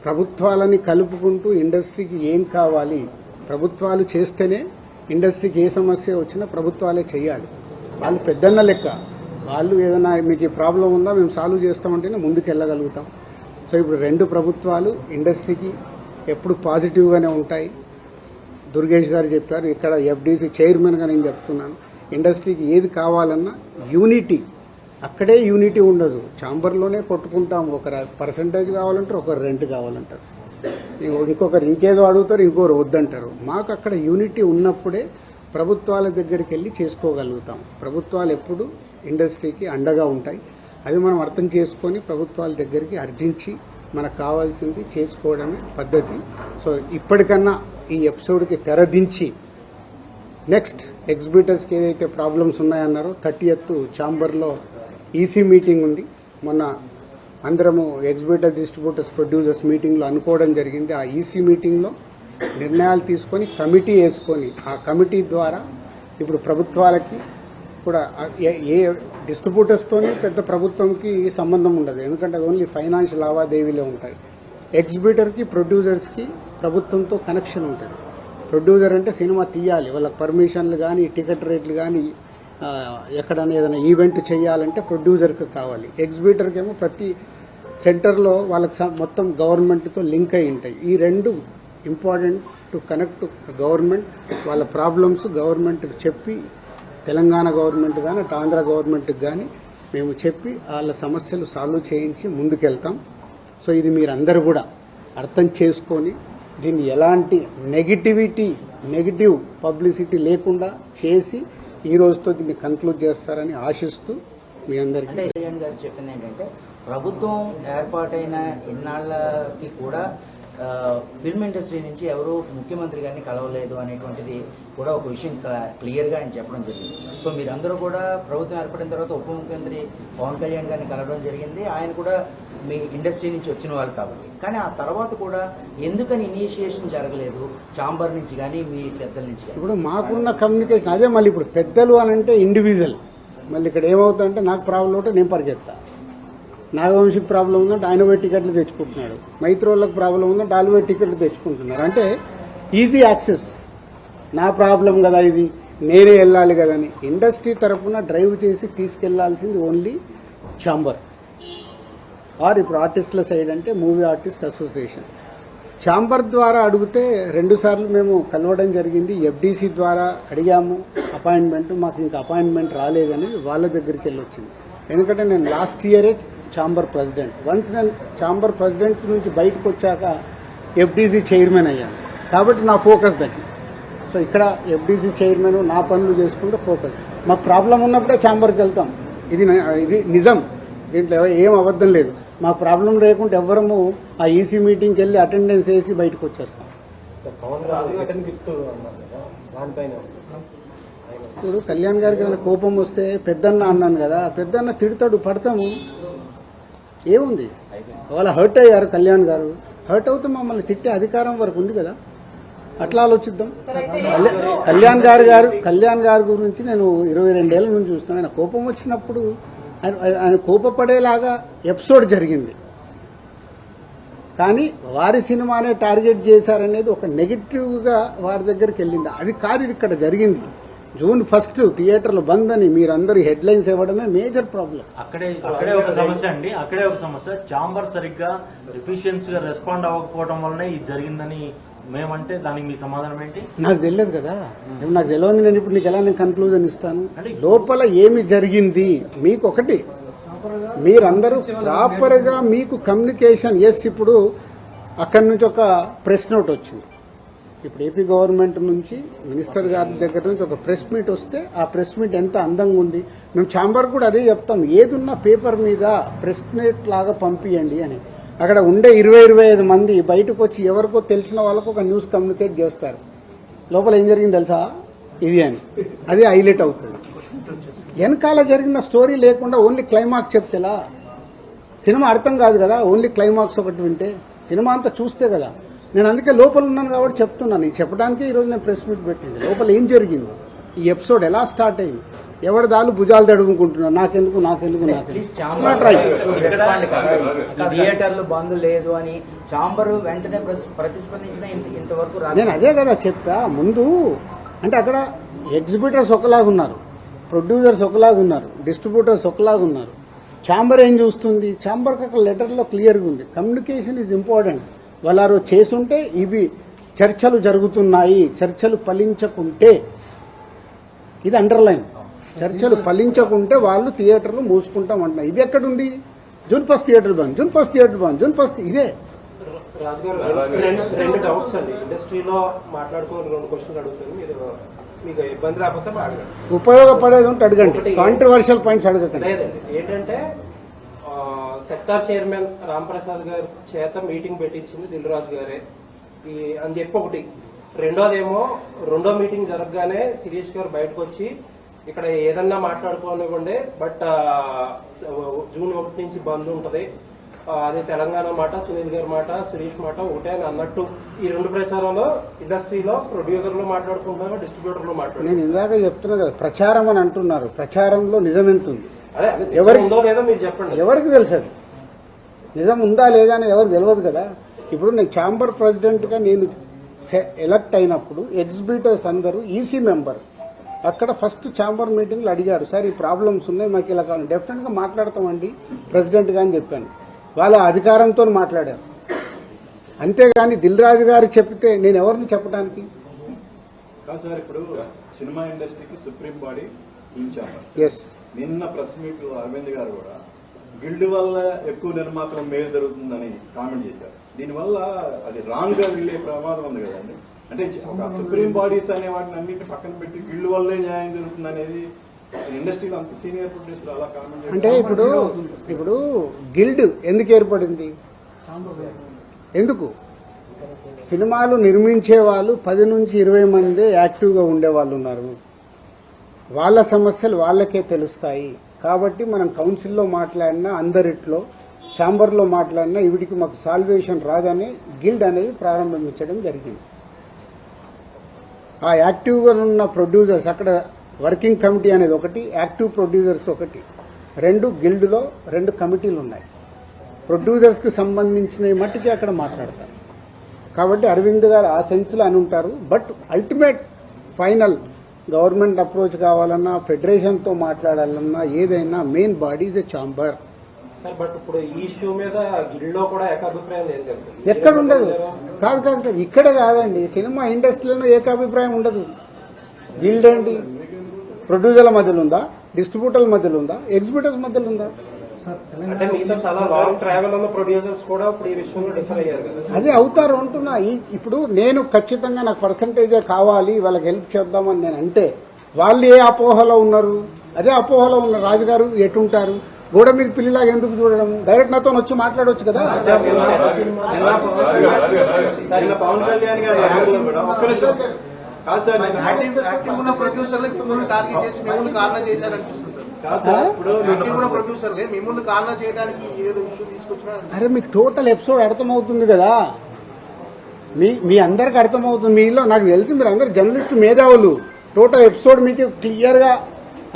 ప్రభుత్వాలని కలుపుకుంటూ ఇండస్ట్రీకి ఏం కావాలి, ప్రభుత్వాలు చేస్తేనే ఇండస్ట్రీకి ఏ సమస్య వచ్చినా ప్రభుత్వాలే చేయాలి. వాళ్ళు పెద్దన్న లెక్క. వాళ్ళు ఏదైనా మీకు ఈ ప్రాబ్లం ఉందా మేము సాల్వ్ చేస్తామంటేనే ముందుకు వెళ్ళగలుగుతాం. సో ఇప్పుడు 2 ప్రభుత్వాలు ఇండస్ట్రీకి ఎప్పుడు పాజిటివ్గానే ఉంటాయి. దుర్గేష్ గారు చెప్పారు, ఇక్కడ ఎఫ్డీసీ చైర్మన్గా నేను చెప్తున్నాను, ఇండస్ట్రీకి ఏది కావాలన్నా యూనిటీ, అక్కడే యూనిటీ ఉండదు. ఛాంబర్లోనే కొట్టుకుంటాం. ఒకరు పర్సంటేజ్ కావాలంటారు, ఒకరు రెంట్ కావాలంటారు, ఇంకొకరు ఇంకేదో అడుగుతారు, ఇంకొకరు వద్దంటారు. మాకు అక్కడ యూనిటీ ఉన్నప్పుడే ప్రభుత్వాల దగ్గరికి వెళ్ళి చేసుకోగలుగుతాం. ప్రభుత్వాలు ఎప్పుడు ఇండస్ట్రీకి అండగా ఉంటాయి. అది మనం అర్థం చేసుకొని ప్రభుత్వాల దగ్గరికి అర్జించి మనకు కావాల్సింది చేసుకోవడమే పద్ధతి. సో ఇప్పటికన్నా ఈ ఎపిసోడ్కి తెరదించి నెక్స్ట్ ఎగ్జిబిటర్స్కి ఏదైతే ప్రాబ్లమ్స్ ఉన్నాయన్నారో 30th ఛాంబర్లో ఈసీ మీటింగ్ ఉంది. మొన్న అందరము ఎగ్జిబిటర్స్, డిస్ట్రిబ్యూటర్స్, ప్రొడ్యూసర్స్ మీటింగ్లో అనుకోవడం జరిగింది. ఆ ఈసీ మీటింగ్లో నిర్ణయాలు తీసుకొని కమిటీ వేసుకొని, ఆ కమిటీ ద్వారా ఇప్పుడు ప్రభుత్వాలకి కూడా ఏ డిస్ట్రిబ్యూటర్స్తోనే పెద్ద ప్రభుత్వంకి సంబంధం ఉండదు. ఎందుకంటే ఓన్లీ ఫైనాన్షియల్ లావాదేవీలే ఉంటాయి. ఎగ్జిబిటర్కి, ప్రొడ్యూసర్స్కి ప్రభుత్వంతో కనెక్షన్ ఉంటుంది. ప్రొడ్యూసర్ అంటే సినిమా తీయాలి, వాళ్ళకి పర్మిషన్లు కానీ, టికెట్ రేట్లు కానీ, ఎక్కడైనా ఏదైనా ఈవెంట్ చేయాలంటే ప్రొడ్యూసర్కి కావాలి. ఎగ్జిబిటర్కి ఏమో ప్రతి సెంటర్లో వాళ్ళకి మొత్తం గవర్నమెంట్తో లింక్ అయి ఉంటాయి. ఈ 2 ఇంపార్టెంట్ టు కనెక్ట్ గవర్నమెంట్. వాళ్ళ ప్రాబ్లమ్స్ గవర్నమెంట్కి చెప్పి, తెలంగాణ గవర్నమెంట్ కానీ అటు ఆంధ్ర గవర్నమెంట్కి కానీ మేము చెప్పి వాళ్ళ సమస్యలు సాల్వ్ చేయించి ముందుకెళ్తాం. సో ఇది మీరందరూ కూడా అర్థం చేసుకొని దీన్ని ఎలాంటి నెగిటివ్ పబ్లిసిటీ లేకుండా చేసి ఈ రోజుతో దీన్ని కన్క్లూడ్ చేస్తారని ఆశిస్తూ మీ అందరికీ గారు చెప్పింది ఏంటంటే, ప్రభుత్వం ఏర్పాటైన ఇన్నాళ్ళకి కూడా ఫిల్మ్ ఇండస్ట్రీ నుంచి ఎవరు ముఖ్యమంత్రి గారిని కలవలేదు అనేటువంటిది కూడా ఒక విషయం క్లియర్గా ఆయన చెప్పడం జరిగింది. సో మీరందరూ కూడా ప్రభుత్వం ఏర్పడిన తర్వాత ఉప ముఖ్యమంత్రి పవన్ కళ్యాణ్ గారిని కలవడం జరిగింది. ఆయన కూడా మీ ఇండస్ట్రీ నుంచి వచ్చిన వాళ్ళు కాబట్టి. కానీ ఆ తర్వాత కూడా ఎందుకని ఇనిషియేషన్ జరగలేదు ఛాంబర్ నుంచి కానీ మీ పెద్దల నుంచి కానీ? ఇప్పుడు మాకున్న కమ్యూనికేషన్ అదే. మళ్ళీ ఇప్పుడు పెద్దలు అని అంటే ఇండివిజువల్. మళ్ళీ ఇక్కడ ఏమవుతుందంటే నాకు ప్రాబ్లం ఉంటే నేను పరిగెత్తా, నాగవంశీకి ప్రాబ్లం ఉందంటే ఆయన పోయి టికెట్లు తెచ్చుకుంటున్నాడు, మైత్రోళ్ళకి ప్రాబ్లం ఉందంటే వాళ్ళు పోయి టికెట్లు తెచ్చుకుంటున్నారు. అంటే ఈజీ యాక్సెస్. నా ప్రాబ్లం కదా ఇది, నేనే వెళ్ళాలి కదని ఇండస్ట్రీ తరఫున డ్రైవ్ చేసి తీసుకెళ్లాల్సింది ఓన్లీ ఛాంబర్. ఆర్ ఇప్పుడు ఆర్టిస్టుల సైడ్ అంటే మూవీ ఆర్టిస్ట్ అసోసియేషన్. ఛాంబర్ ద్వారా అడిగితే 2 సార్లు మేము కలవడం జరిగింది. ఎఫ్డీసీ ద్వారా అడిగాము అపాయింట్మెంట్, మాకు ఇంకా అపాయింట్మెంట్ రాలేదని వాళ్ళ దగ్గరికి వెళ్ళి వచ్చింది. ఎందుకంటే నేను లాస్ట్ ఇయరే ఛాంబర్ ప్రెసిడెంట్. వన్స్ నేను ఛాంబర్ ప్రెసిడెంట్ నుంచి బయటకు వచ్చాక ఎఫ్డీసీ చైర్మన్ అయ్యాను. కాబట్టి నా ఫోకస్ దగ్గర. సో ఇక్కడ ఎఫ్డీసీ చైర్మన్ నా పనులు చేసుకుంటూ ఫోకస్. మాకు ప్రాబ్లం ఉన్నప్పుడే ఛాంబర్కి వెళ్తాం. ఇది నిజం, దీంట్లో ఏం అబద్ధం లేదు. మాకు ప్రాబ్లం లేకుంటే ఎవ్వరము ఆ ఈసీ మీటింగ్కి వెళ్ళి అటెండెన్స్ వేసి బయటకు వచ్చేస్తాం. ఇప్పుడు కళ్యాణ్ గారికి ఏదైనా కోపం వస్తే పెద్దన్న అన్నాను కదా, పెద్దన్న తిడతాడు, పడతాము, ఏముంది. వాళ్ళ హర్ట్ అయ్యారు కళ్యాణ్ గారు, హర్ట్ అవుతే మమ్మల్ని తిట్టే అధికారం వరకు ఉంది కదా. అట్లా ఆలోచిద్దాం. కళ్యాణ్ గారి గురించి నేను 22 ఏళ్ల నుంచి చూస్తున్నాను. ఆయన కోపం వచ్చినప్పుడు ఆయన కోపపడేలాగా ఎపిసోడ్ జరిగింది, కానీ వారి సినిమానే టార్గెట్ చేశారనేది ఒక నెగిటివ్ గా వారి దగ్గరికి వెళ్ళింది. అది కాదు ఇది ఇక్కడ జరిగింది. June 1 థియేటర్లు బంద్ అని మీరందరూ హెడ్లైన్స్ ఇవ్వడమే మేజర్ ప్రాబ్లం. అక్కడే ఒక సమస్య అండి. అక్కడే ఒక సమస్య, ఛాంబర్ సరిగ్గా ఎఫిషియన్స్ గా రెస్పాండ్ అవ్వకపోవడం వల్లనే ఇది జరిగిందని మేమంటే దానికి మీ సమాధానం ఏంటి? నాకు తెలియదు కదా, నాకు తెలియదు. నేను ఇప్పుడు నీకు ఎలా నేను కన్క్లూజన్ ఇస్తాను? లోపల ఏమి జరిగింది మీకు ఒకటి, మీరందరూ ప్రాపర్ గా మీకు కమ్యూనికేషన్. ఎస్, ఇప్పుడు అక్కడి నుంచి ఒక ప్రెస్ నోట్ వచ్చింది. ఇప్పుడు ఏపీ గవర్నమెంట్ నుంచి మినిస్టర్ గారి దగ్గర నుంచి ఒక ప్రెస్ మీట్ వస్తే ఆ ప్రెస్ మీట్ ఎంత అందంగా ఉంది. మేము ఛాంబర్ కూడా అదే చెప్తాం, ఏదున్నా పేపర్ మీద ప్రెస్ మీట్ లాగా పంపియండి అని. అక్కడ ఉండే 20-25 మంది బయటకు వచ్చి ఎవరికో తెలిసిన వాళ్ళకు ఒక న్యూస్ కమ్యూనికేట్ చేస్తారు. లోపల ఏం జరిగింది తెలుసా ఇది అని, అది హైలైట్ అవుతుంది. వెనకాల జరిగిన స్టోరీ లేకుండా ఓన్లీ క్లైమాక్స్ చెప్తేలా సినిమా అర్థం కాదు కదా. ఓన్లీ క్లైమాక్స్ ఒకటి వింటే సినిమా అంతా చూస్తే కదా. నేను అందుకే లోపల ఉన్నాను కాబట్టి చెప్తున్నాను. ఇది చెప్పడానికి ఈరోజు నేను ప్రెస్ మీట్ పెట్టింది. లోపల ఏం జరిగింది, ఈ ఎపిసోడ్ ఎలా స్టార్ట్ అయింది, ఎవరి దాళ్ళు భుజాలు తడుముకుంటున్నారు, నాకెందుకు థియేటర్లు బంద్ లేదు అని ఛాంబర్ వెంటనే ప్రతిస్పందించిన ఇంతవరకు నేను అదే కదా చెప్పా ముందు. అంటే అక్కడ ఎగ్జిబిటర్స్ ఒకలాగున్నారు, ప్రొడ్యూసర్స్ ఒకలాగున్నారు, డిస్ట్రిబ్యూటర్స్ ఒకలాగున్నారు. ఛాంబర్ ఏం చూస్తుంది, ఛాంబర్కి అక్కడ లెటర్లో క్లియర్గా ఉంది, కమ్యూనికేషన్ ఈజ్ ఇంపార్టెంట్. వాళ్ళు చేసుంటే ఇవి చర్చలు జరుగుతున్నాయి, చర్చలు ఫలించకుంటే ఇది అండర్లైన్, చర్చలు ఫలించకుంటే వాళ్ళు థియేటర్లు మూసుకుంటాం అంటున్నారు. ఇది ఎక్కడుంది? June 1 థియేటర్ బంద్, June 1 థియేటర్ బంద్, June 1 ఇదే. రెండు డౌట్స్ అండి. ఇండస్ట్రీలో మాట్లాడుకుని 2 క్వశ్చన్లు అడుగుతాను, మీరు మీకు ఇబ్బంది రాకపోతే అడగండి. ఉపయోగపడేది ఉంటే అడగండి, కాంట్రవర్షియల్ పాయింట్స్ అడగండి. లేదండి, ఏంటంటే సెక్టార్ చైర్మన్ రాంప్రసాద్ గారి చేత మీటింగ్ పెట్టించింది దిల్ రాజు గారే అని చెప్పి ఒకటి. రెండో మీటింగ్ జరగగానే శిరీష్ గారు బయటకు వచ్చి ఇక్కడ ఏదన్నా మాట్లాడుకోనివ్వండి, బట్ June 1 నుంచి బంద్ ఉంటది, అది తెలంగాణ మాట, సునీల్ గారి మాట, సురేష్ మాట ఒకటే అని అన్నట్టు. ఈ 2 ప్రచారంలో ఇండస్ట్రీలో ప్రొడ్యూసర్లు మాట్లాడుకుంటున్నారు, డిస్ట్రిబ్యూటర్లు మాట్లాడుతున్నారు. నేను ఇందాక చెప్తున్నా కదా, ప్రచారం అని అంటున్నారు. ప్రచారంలో నిజం ఎంత ఉంది, ఎవరికి ఉందో లేదో మీరు చెప్పండి. ఎవరికి తెలుసు అది నిజం ఉందా లేదా అని ఎవరికి తెలియదు కదా. ఇప్పుడు నేను ఛాంబర్ ప్రెసిడెంట్ గా నేను ఎలక్ట్ అయినప్పుడు ఎగ్జిబిటర్స్ అందరూ ఈసీ మెంబర్స్ అక్కడ ఫస్ట్ ఛాంబర్ మీటింగ్లో అడిగారు, సార్ ఈ ప్రాబ్లమ్స్ ఉన్నాయి మాకు ఇలా కావాలి, డెఫినెట్ గా మాట్లాడతామండి ప్రెసిడెంట్ గా అని చెప్పాను. వాళ్ళ అధికారంతో మాట్లాడారు, అంతేగాని దిల్ రాజు గారు చెప్తే నేను ఎవరిని చెప్పడానికి. కాదు సార్, ఇప్పుడు సినిమా ఇండస్ట్రీకి సుప్రీం బాడీ ఎస్, నిన్న ప్రెస్ మీట్ లో అరవింద్ గారు కూడా గిల్డ్ వల్ల ఎక్కువ నిర్మాతలు మేలు జరుగుతుందని కామెంట్ చేశారు. దీనివల్ల అది రాంగ్ గా వెళ్లే ప్రమాదం ఉంది కదండి. అంటే ఒక సుప్రీం బాడీస్ అనే వాటిని అన్నింటి పక్కన పెట్టి గిల్డ్ వల్లే న్యాయం జరుగుతుంది అనేది ఇండస్ట్రీలో అంత సీనియర్ ప్రొడ్యూసర్ అలా కామెంట్ చేశారు. అంటే ఇప్పుడు గిల్డ్ ఎందుకు ఏర్పడింది, ఎందుకు? సినిమాలు నిర్మించే వాళ్ళు 10 నుంచి 20 మంది యాక్టివ్గా ఉండే వాళ్ళు ఉన్నారు, వాళ్ళ సమస్యలు వాళ్ళకే తెలుస్తాయి. కాబట్టి మనం కౌన్సిల్లో మాట్లాడినా, అందరిట్లో ఛాంబర్లో మాట్లాడినా వీటికి మాకు సాల్వేషన్ రాదని గిల్డ్ అనేది ప్రారంభించడం జరిగింది. ఆ యాక్టివ్గా ఉన్న ప్రొడ్యూసర్స్, అక్కడ వర్కింగ్ కమిటీ అనేది ఒకటి, యాక్టివ్ ప్రొడ్యూసర్స్ ఒకటి, 2 గిల్డ్లో 2 కమిటీలు ఉన్నాయి. ప్రొడ్యూసర్స్కి సంబంధించిన మట్టికి అక్కడ మాట్లాడతారు. కాబట్టి అరవింద్ గారు ఆ సెన్స్లో అని ఉంటారు. But ultimate final government approach కావాలన్నా, ఫెడరేషన్తో మాట్లాడాలన్నా, ఏదైనా main body is a chamber. But ఇప్పుడు ఈ ఇష్యూ మీద గిల్డ్లో కూడా ఏకాభిప్రాయం లేదు కదా సార్? ఎక్కడ ఉండదు. కాదు ఇక్కడ కాదండి, సినిమా ఇండస్ట్రీలో ఏకాభిప్రాయం ఉండదు. గిల్డ్ ఏంటి, ప్రొడ్యూసర్ల మధ్యలో ఉందా, డిస్ట్రిబ్యూటర్ల మధ్యలో ఉందా, ఎగ్జిబిటర్స్ మధ్యలో ఉందా? అంటే మీతో చాలా లాంగ్ ట్రావెల్ ఉన్న ప్రొడ్యూసర్స్ కూడా ఇప్పుడు ఈ విషయంలో డిఫర్ అయ్యారు కదా. అదే అవుతారు అంటున్నా. ఇప్పుడు నేను ఖచ్చితంగా నాకు పర్సంటేజే కావాలి, వాళ్ళకి హెల్ప్ చేద్దామని నేను అంటే వాళ్ళు ఏ అపోహలో ఉన్నారు, అదే అపోహలో ఉన్న రాజుగారు ఎటుంటారు, గోడ మీద పిల్లిలాగా ఎందుకు చూడడం, డైరెక్ట్ నాతో వచ్చి మాట్లాడవచ్చు కదా. పవన్ కళ్యాణ్ గారు కాదు సార్, యాక్టివ్ ఉన్న ప్రొడ్యూసర్లు మిమ్మల్ని టార్గెట్ చేసి మిమ్మల్ని కార్నర్ చేశారనిపిస్తుంది సార్. ఇప్పుడు యాక్టివ్ ఉన్న ప్రొడ్యూసర్లే మిమ్మల్ని కార్నర్ చేయడానికి ఏదో ఇష్యూ తీసుకొచ్చినా. అరే మీకు టోటల్ ఎపిసోడ్ అర్థమవుతుంది కదా. మీ అందరికి అర్థమవుతుంది. మీలో నాకు తెలిసి మీరు అందరు జర్నలిస్ట్ మేధావులు. టోటల్ ఎపిసోడ్ మీకు క్లియర్గా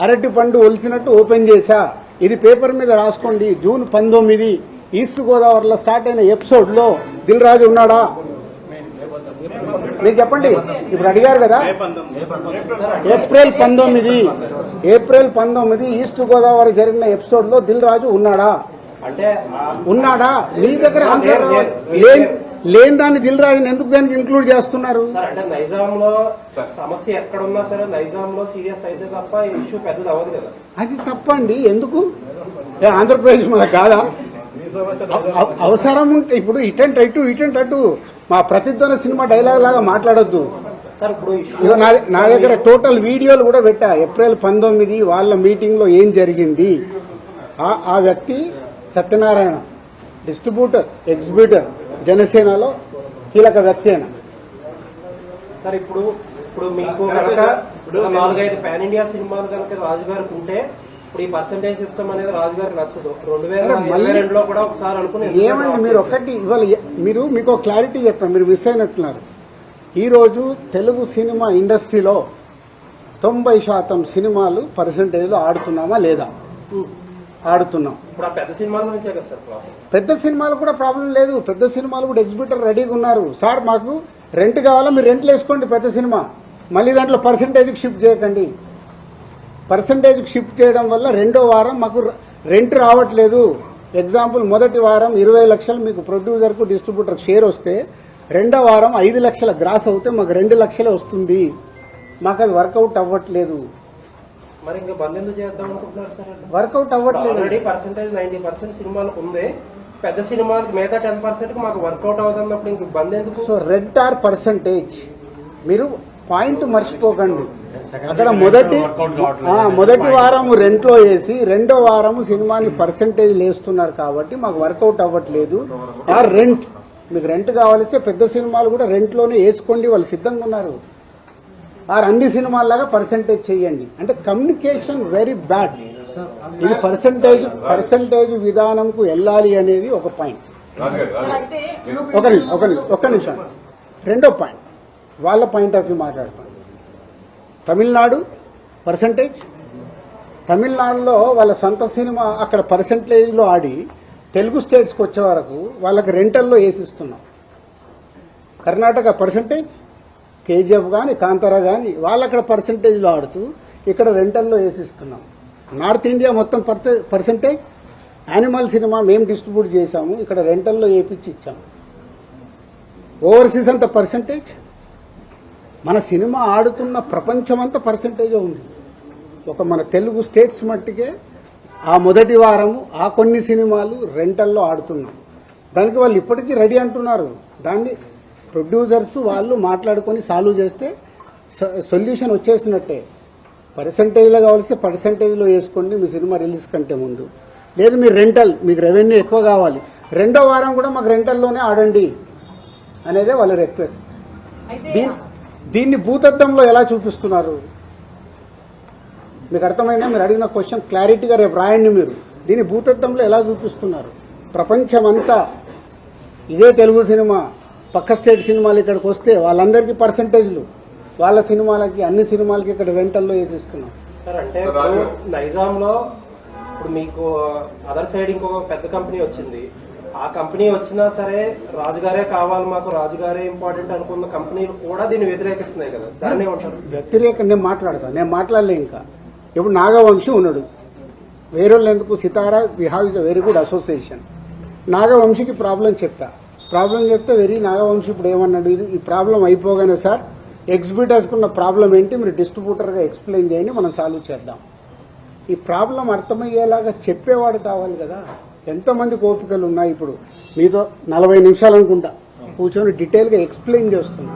అరటి పండు ఒలిసినట్టు ఓపెన్ చేశా. ఇది పేపర్ మీద రాసుకోండి. జూన్ 19 ఈస్ట్ గోదావరిలో స్టార్ట్ అయిన ఎపిసోడ్లో దిల్ రాజు ఉన్నాడా? మీరు చెప్పండి. ఇప్పుడు అడిగారు కదా. ఏప్రిల్ 19 ఈస్ట్ గోదావరి జరిగిన ఎపిసోడ్లో దిల్ రాజు ఉన్నాడా? అంటే ఉన్నాడా? మీ దగ్గర ఆన్సర్ లేని దాన్ని దిల్ రాజుని ఎందుకు దానికి ఇంక్లూడ్ చేస్తున్నారు? సార్ అంటే నైజాంలో సమస్య ఎక్కడున్నా సరే నైజాంలో సీరియస్ అయితే తప్ప ఇష్యూ పెద్దది అవ్వదు కదా. అది తప్పండి. ఎందుకు? ఆంధ్రప్రదేశ్ మనకు కాదా? అవసరం ఉంటే ఇప్పుడు ఇటెంట్ అటు మా ప్రతిధ్వన సినిమా డైలాగ్ లాగా మాట్లాడొద్దు. సార్ ఇప్పుడు ఇదో నా దగ్గర టోటల్ వీడియోలు కూడా పెట్టా. ఏప్రిల్ 19 వాళ్ళ మీటింగ్ లో ఏం జరిగింది. ఆ వ్యక్తి సత్యనారాయణ డిస్ట్రిబ్యూటర్ ఎగ్జిబ్యూటర్ జనసేనలో కీలక వ్యక్తి అయినా. సార్ ఇప్పుడు మీకు కనుక 4-5 పాన్ ఇండియా సినిమాలు కనుక రాజుగారికి ఉంటే ఇప్పుడు ఈ పర్సంటేజ్ సిస్టమ్ అనేది రాజుగారికి నచ్చదు. 2022లో కూడా ఒకసారి అనుకుని ఏమండి మీరు ఒక్కటి ఇవాళ మీకు క్లారిటీ చెప్పాను. మీరు మిస్ అయినట్టున్నారు. ఈ రోజు తెలుగు సినిమా ఇండస్ట్రీలో 90% సినిమాలు పర్సంటేజ్లో ఆడుతున్నామా లేదా? ఆడుతున్నాం. ఇప్పుడు ఆ పెద్ద సినిమాల నుంచే కదా సార్ ప్రాబ్లం. పెద్ద సినిమాలు కూడా ప్రాబ్లం లేదు. పెద్ద సినిమాలు కూడా ఎగ్జిబ్యూటర్ రెడీగా ఉన్నారు. సార్ మాకు రెంట్ కావాలా, మీరు రెంట్లు వేసుకోండి పెద్ద సినిమా. మళ్ళీ దాంట్లో పర్సంటేజ్కి షిఫ్ట్ చేయకండి. పర్సంటేజ్కి షిఫ్ట్ చేయడం వల్ల రెండో వారం మాకు రెంట్ రావట్లేదు. ఎగ్జాంపుల్ మొదటి వారం 20 లక్షలు మీకు ప్రొడ్యూసర్కు డిస్ట్రిబ్యూటర్కి షేర్ వస్తే రెండో వారం 5 లక్షల గ్రాస్ అవుతే మాకు 2 లక్షలే వస్తుంది. మాకు అది వర్కౌట్ అవ్వట్లేదు. మరి ఇంకా బంద్ ఎందుకు చేద్దాం అనుకుంటున్నారు సార్? వర్కౌట్ అవ్వట్లేదు. ఆల్రెడీ పర్సంటేజ్ 90% సినిమాలకు ఉంది. పెద్ద సినిమాలకు మిగతా 10% మాకు వర్కౌట్ అవుతున్నప్పుడు ఇంక బంద్ ఎందుకు? సో రెంట్ ఆర్ పర్సంటేజ్ మీరు పాయింట్ మర్చిపోకండి. అక్కడ మొదటి వారం రెంట్లో వేసి రెండో వారం సినిమాని పర్సంటేజ్ వేస్తున్నారు కాబట్టి మాకు వర్కౌట్ అవ్వట్లేదు. ఆర్ రెంట్ మీకు రెంట్ కావాలిస్తే పెద్ద సినిమాలు కూడా రెంట్లోనే వేసుకోండి, వాళ్ళు సిద్ధంగా ఉన్నారు. ఆర్ అన్ని సినిమాల్లాగా పర్సంటేజ్ చేయండి. అంటే కమ్యూనికేషన్ వెరీ బ్యాడ్. ఇది పర్సంటేజ్ విధానంకు వెళ్ళాలి అనేది ఒక పాయింట్. ఒక నిమిషం. రెండో పాయింట్ వాళ్ళ పాయింట్ ఆఫ్ వ్యూ మాట్లాడతాం. తమిళనాడు పర్సంటేజ్, తమిళనాడులో వాళ్ళ సొంత సినిమా అక్కడ పర్సంటేజ్లో ఆడి తెలుగు స్టేట్స్కి వచ్చే వరకు వాళ్ళకి రెంటల్లో వేసిస్తున్నాం. కర్ణాటక పర్సంటేజ్, కేజీఎఫ్ కానీ కాంతారా కానీ వాళ్ళు అక్కడ పర్సంటేజ్లో ఆడుతూ ఇక్కడ రెంటల్లో వేసిస్తున్నాం. నార్త్ ఇండియా మొత్తం పర్సంటేజ్. యానిమల్ సినిమా మేము డిస్ట్రిబ్యూట్ చేశాము, ఇక్కడ రెంటల్లో వేపించి ఇచ్చాము. ఓవర్సీస్ అంతా పర్సంటేజ్. మన సినిమా ఆడుతున్న ప్రపంచమంతా పర్సంటేజే ఉంది. ఒక మన తెలుగు స్టేట్స్ మట్టికే ఆ మొదటి వారము ఆ కొన్ని సినిమాలు రెంటల్లో ఆడుతున్నాం. దానికి వాళ్ళు ఇప్పటికీ రెడీ అంటున్నారు. దాన్ని ప్రొడ్యూసర్స్ వాళ్ళు మాట్లాడుకొని సాల్వ్ చేస్తే సొల్యూషన్ వచ్చేసినట్టే. పర్సంటేజ్లో కావాల్సి పర్సంటేజ్లో వేసుకోండి మీ సినిమా రిలీజ్ కంటే ముందు. లేదు మీరు రెంటల్, మీకు రెవెన్యూ ఎక్కువ కావాలి, రెండో వారం కూడా మాకు రెంటల్లోనే ఆడండి అనేదే వాళ్ళ రిక్వెస్ట్. దీన్ని భూతద్దంలో ఎలా చూపిస్తున్నారు మీకు అర్థమైనా? మీరు అడిగిన క్వశ్చన్ క్లారిటీగా రేపు రాయండి. మీరు దీన్ని భూతద్దంలో ఎలా చూపిస్తున్నారు? ప్రపంచమంతా ఇదే తెలుగు సినిమా, పక్క స్టేట్ సినిమాలు ఇక్కడికి వస్తే వాళ్ళందరికీ పర్సంటేజ్లు, వాళ్ళ సినిమాలకి అన్ని సినిమాలకి ఇక్కడ రెంటల్లో వేసిస్తున్నాం. సార్ అంటే నైజాంలో ఇప్పుడు మీకు అదర్ సైడ్ ఇంకొక పెద్ద కంపెనీ వచ్చింది. ఆ కంపెనీ వచ్చినా సరే రాజుగారే కావాలి మాకు, రాజుగారే ఇంపార్టెంట్ అనుకున్న కంపెనీలు కూడా దీన్ని వ్యతిరేకిస్తున్నాయి కదా, దాన్ని ఉంటారు వ్యతిరేకం. నేను మాట్లాడలే. ఇంకా ఇప్పుడు నాగవంశీ ఉన్నాడు, వేరే ఎందుకు Sithara we have is a very good association. నాగవంశీకి ప్రాబ్లం చెప్తే వెరీ నాగవంశీ ఇప్పుడు ఏమన్నాడు, ఈ ప్రాబ్లం అయిపోగానే సార్ ఎగ్జిబ్యూటర్స్కి ఉన్న ప్రాబ్లం ఏంటి మీరు డిస్ట్రిబ్యూటర్గా ఎక్స్ప్లెయిన్ చేయండి, మనం సాల్వ్ చేద్దాం. ఈ ప్రాబ్లం అర్థమయ్యేలాగా చెప్పేవాడు కావాలి కదా. ఎంతమంది ఓపికలు ఉన్నాయి? ఇప్పుడు మీతో 40 నిమిషాలు అనుకుంటా కూర్చొని డీటెయిల్గా ఎక్స్ప్లెయిన్ చేస్తున్నా.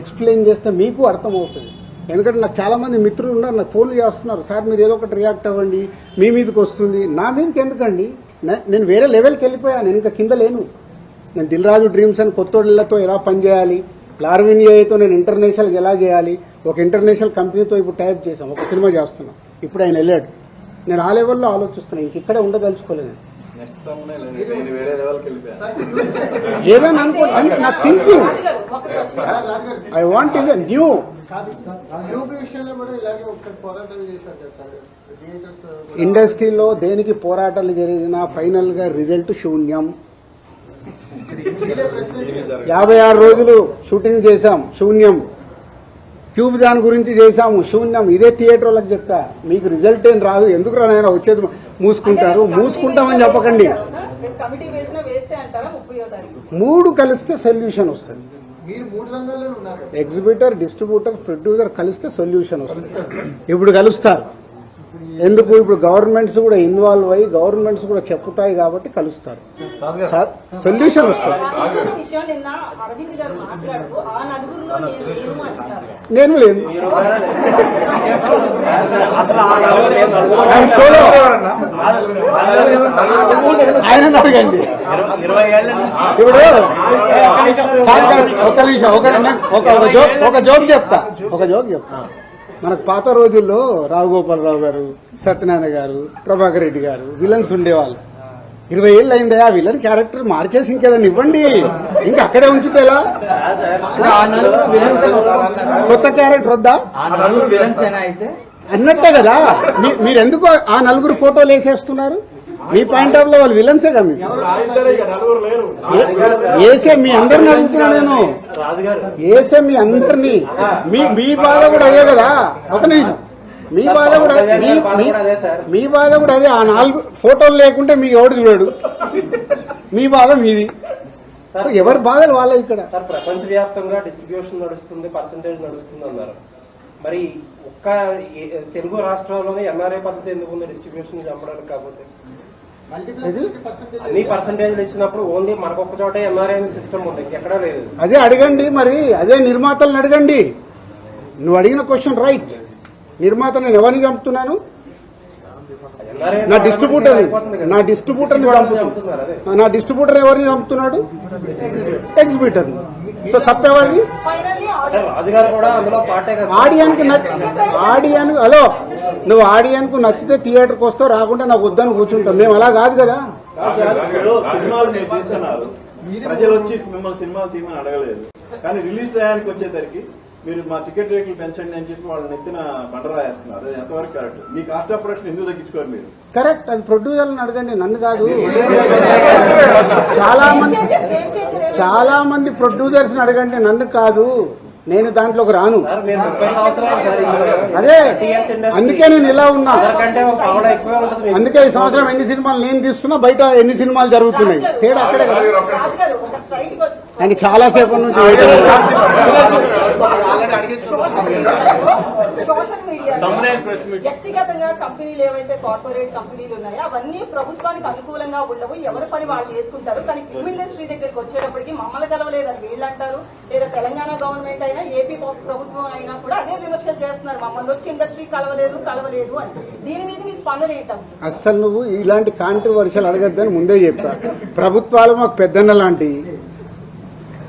ఎక్స్ప్లెయిన్ చేస్తే మీకు అర్థమవుతుంది. ఎందుకంటే నాకు చాలా మంది మిత్రులు ఉన్నారు, నాకు ఫోన్లు చేస్తున్నారు, సార్ మీరు ఏదో ఒకటి రియాక్ట్ అవ్వండి, మీ మీదకి వస్తుంది. నా మీదకి ఎందుకండి? నేను వేరే లెవెల్కి వెళ్ళిపోయాను, నేను ఇంకా కింద లేను. నేను దిల్ రాజు డ్రీమ్స్ అని కొత్తోళ్ళతో ఎలా పనిచేయాలి, లార్విన్ ఏఐతో నేను ఇంటర్నేషనల్కి ఎలా చేయాలి, ఒక ఇంటర్నేషనల్ కంపెనీతో ఇప్పుడు టైప్ చేశాం, ఒక సినిమా చేస్తున్నాం. ఇప్పుడు ఆయన వెళ్ళాడు, నేను ఆ లెవెల్లో ఆలోచిస్తున్నాను, ఇంక ఇక్కడే ఉండదలుచుకోలేదు. నెక్స్ట్ తమ్మునే లేదు, నేను వేరే లెవెల్కి వెళ్ళిపోయాను. ఏదైనా అనుకోండి, అంటే నా thinking I want is a new. విషయంలో కూడా ఇలాగే ఒకసారి పోరాటం చేశారు కదా సార్ థియేటర్స్. ఇండస్ట్రీలో దేనికి పోరాటాలు జరిగినా ఫైనల్ గా రిజల్ట్ శూన్యం. 56 రోజులు షూటింగ్ చేశాం, శూన్యం. ట్యూబ్ దాని గురించి చేశాము, శూన్యం. ఇదే థియేటర్ వాళ్ళకి చెప్తా, మీకు రిజల్ట్ ఏం రాదు, ఎందుకు రానైనా వచ్చేది మూసుకుంటారు. మూసుకుంటామని చెప్పకండి. కమిటీ వేసిన వేస్తే అంటారా 30వ తారీఖు? 3 కలిస్తే సొల్యూషన్ వస్తుంది. మీరు 3 రంగాల్లో ఉన్నారు. ఎగ్జిబిటర్, డిస్ట్రిబ్యూటర్, ప్రొడ్యూసర్ కలిస్తే సొల్యూషన్ వస్తుంది. ఇప్పుడు కలుస్తారు. ఎందుకు? ఇప్పుడు గవర్నమెంట్స్ కూడా ఇన్వాల్వ్ అయ్యి గవర్నమెంట్స్ కూడా చెప్పుతాయి కాబట్టి కలుస్తారు, సొల్యూషన్ వస్తుంది. రాజకీయ విషయం నిన్న అరవింద్ గారు మాట్లాడుతూ ఆ నలుగురిలో నేను అంటున్నారు. నేను లేను, I'm solo. ఆయన అడగండి. ఇప్పుడు ఒక జోక్ చెప్తా. మనకు పాత రోజుల్లో రావుగోపాలరావు గారు, సత్యనారాయణ గారు, ప్రభాకర్ రెడ్డి గారు విలన్స్ ఉండేవాళ్ళు. 20 ఏళ్ళు అయిందే ఆ విలన్ క్యారెక్టర్ మార్చేసి ఇంకేదన్నా ఇవ్వండి, ఇంకా అక్కడే ఉంచితే ఎలా? కొత్త క్యారెక్టర్ వద్దా అన్నట్టే కదా. మీరెందుకు ఆ నలుగురు ఫోటోలు వేసేస్తున్నారు? మీ పాయింట్ ఆఫ్ లో వాళ్ళు విలన్సే కదా. వేసే మీ అందరిని అడుగుతున్నా నేను, వేసే మీ అందరినీ. మీ బాధ కూడా అదే కదా. ఒక నిమిషం, మీ బాధ కూడా మీ బాధ కూడా అదే. ఆ 4 ఫోటోలు లేకుంటే మీకు ఎవడు చూడాడు. మీ బాధ మీది, ఎవరి బాధలు వాళ్ళ. ఇక్కడ సార్ ప్రపంచవ్యాప్తంగా డిస్ట్రిబ్యూషన్ నడుస్తుంది, పర్సంటేజ్ నడుస్తుంది అన్నారు. మరి ఒక్క తెలుగు రాష్ట్రాల్లోనే ఎన్ఆర్ఐ పద్ధతి ఎందుకు ఉంది డిస్ట్రిబ్యూషన్ చంపడానికి? కాకపోతే అన్ని పర్సంటేజ్లు ఇచ్చినప్పుడు ఓన్లీ మనకొక్క చోట ఎన్ఆర్ఐ సిస్టమ్ ఉంది, ఎక్కడా లేదు. అదే అడగండి మరి, అదే నిర్మాతలను అడగండి. నువ్వు అడిగిన క్వశ్చన్ రైట్. నిర్మాత నేను ఎవరిని చంపుతున్నాను? నా డిస్ట్రిబ్యూటర్ ఎవరిని చంపుతున్నాడు? ఎగ్జిబిటర్. సో తప్పేవాడిది రాజుగారు కూడా అందులో పాటే కదా. ఆడియన్ హలో, నువ్వు ఆడియన్ కు నచ్చితే థియేటర్కి వస్తావు, రాకుండా నాకు వద్దని కూర్చుంటాం. మేము అలా కాదు కదా. సినిమాలు మీరు తీస్తున్నారు, ప్రజలు వచ్చి మిమ్మల్ని సినిమాలు తీయమని అడగలేదు. కానీ రిలీజ్ టయానికి వచ్చేసరికి మీరు మా టికెట్ రేట్లు పెంచండి అని చెప్పి వాళ్ళని ఎత్తిన బండరాయేస్తున్నారు. అది ఎంతవరకు correct? Me cost of production ఎందుకు తగ్గించుకోరు మీరు? కరెక్ట్, అది ప్రొడ్యూసర్లను అడగండి, నన్ను కాదు. చాలా మంది ప్రొడ్యూసర్స్ అడగండి, నన్ను కాదు. నేను దాంట్లోకి రాను. అదే అందుకే నేను ఇలా ఉన్నా. అందుకే ఈ సంవత్సరం ఎన్ని సినిమాలు నేను తీస్తున్నా, బయట ఎన్ని సినిమాలు జరుగుతున్నాయి. తేడా అక్కడే కదా. ఆయన చాలా సేపు నుంచి సోషల్ మీడియా వ్యక్తిగతంగా కంపెనీలు ఏవైతే కార్పొరేట్ కంపెనీలు ఉన్నాయో అవన్నీ ప్రభుత్వానికి అనుకూలంగా ఉండవు, ఎవరి పని వాళ్ళు చేసుకుంటారు. కానీ ఫిల్మ్ ఇండస్ట్రీ దగ్గరికి వచ్చేటప్పటికి మమ్మల్ని కలవలేదని వీళ్ళు అంటారు, లేదా తెలంగాణ గవర్నమెంట్ అయినా ఏపీ ప్రభుత్వం అయినా కూడా అదే విమర్శలు చేస్తున్నారు, మమ్మల్ని వచ్చి ఇండస్ట్రీ కలవలేదు అని. దీని మీద మీ స్పందన ఏంటి? అసలు నువ్వు ఇలాంటి కాంట్రవర్షియల్ అడగద్దని ముందే చెప్పా. ప్రభుత్వాలు మాకు పెద్దన్న లాంటి,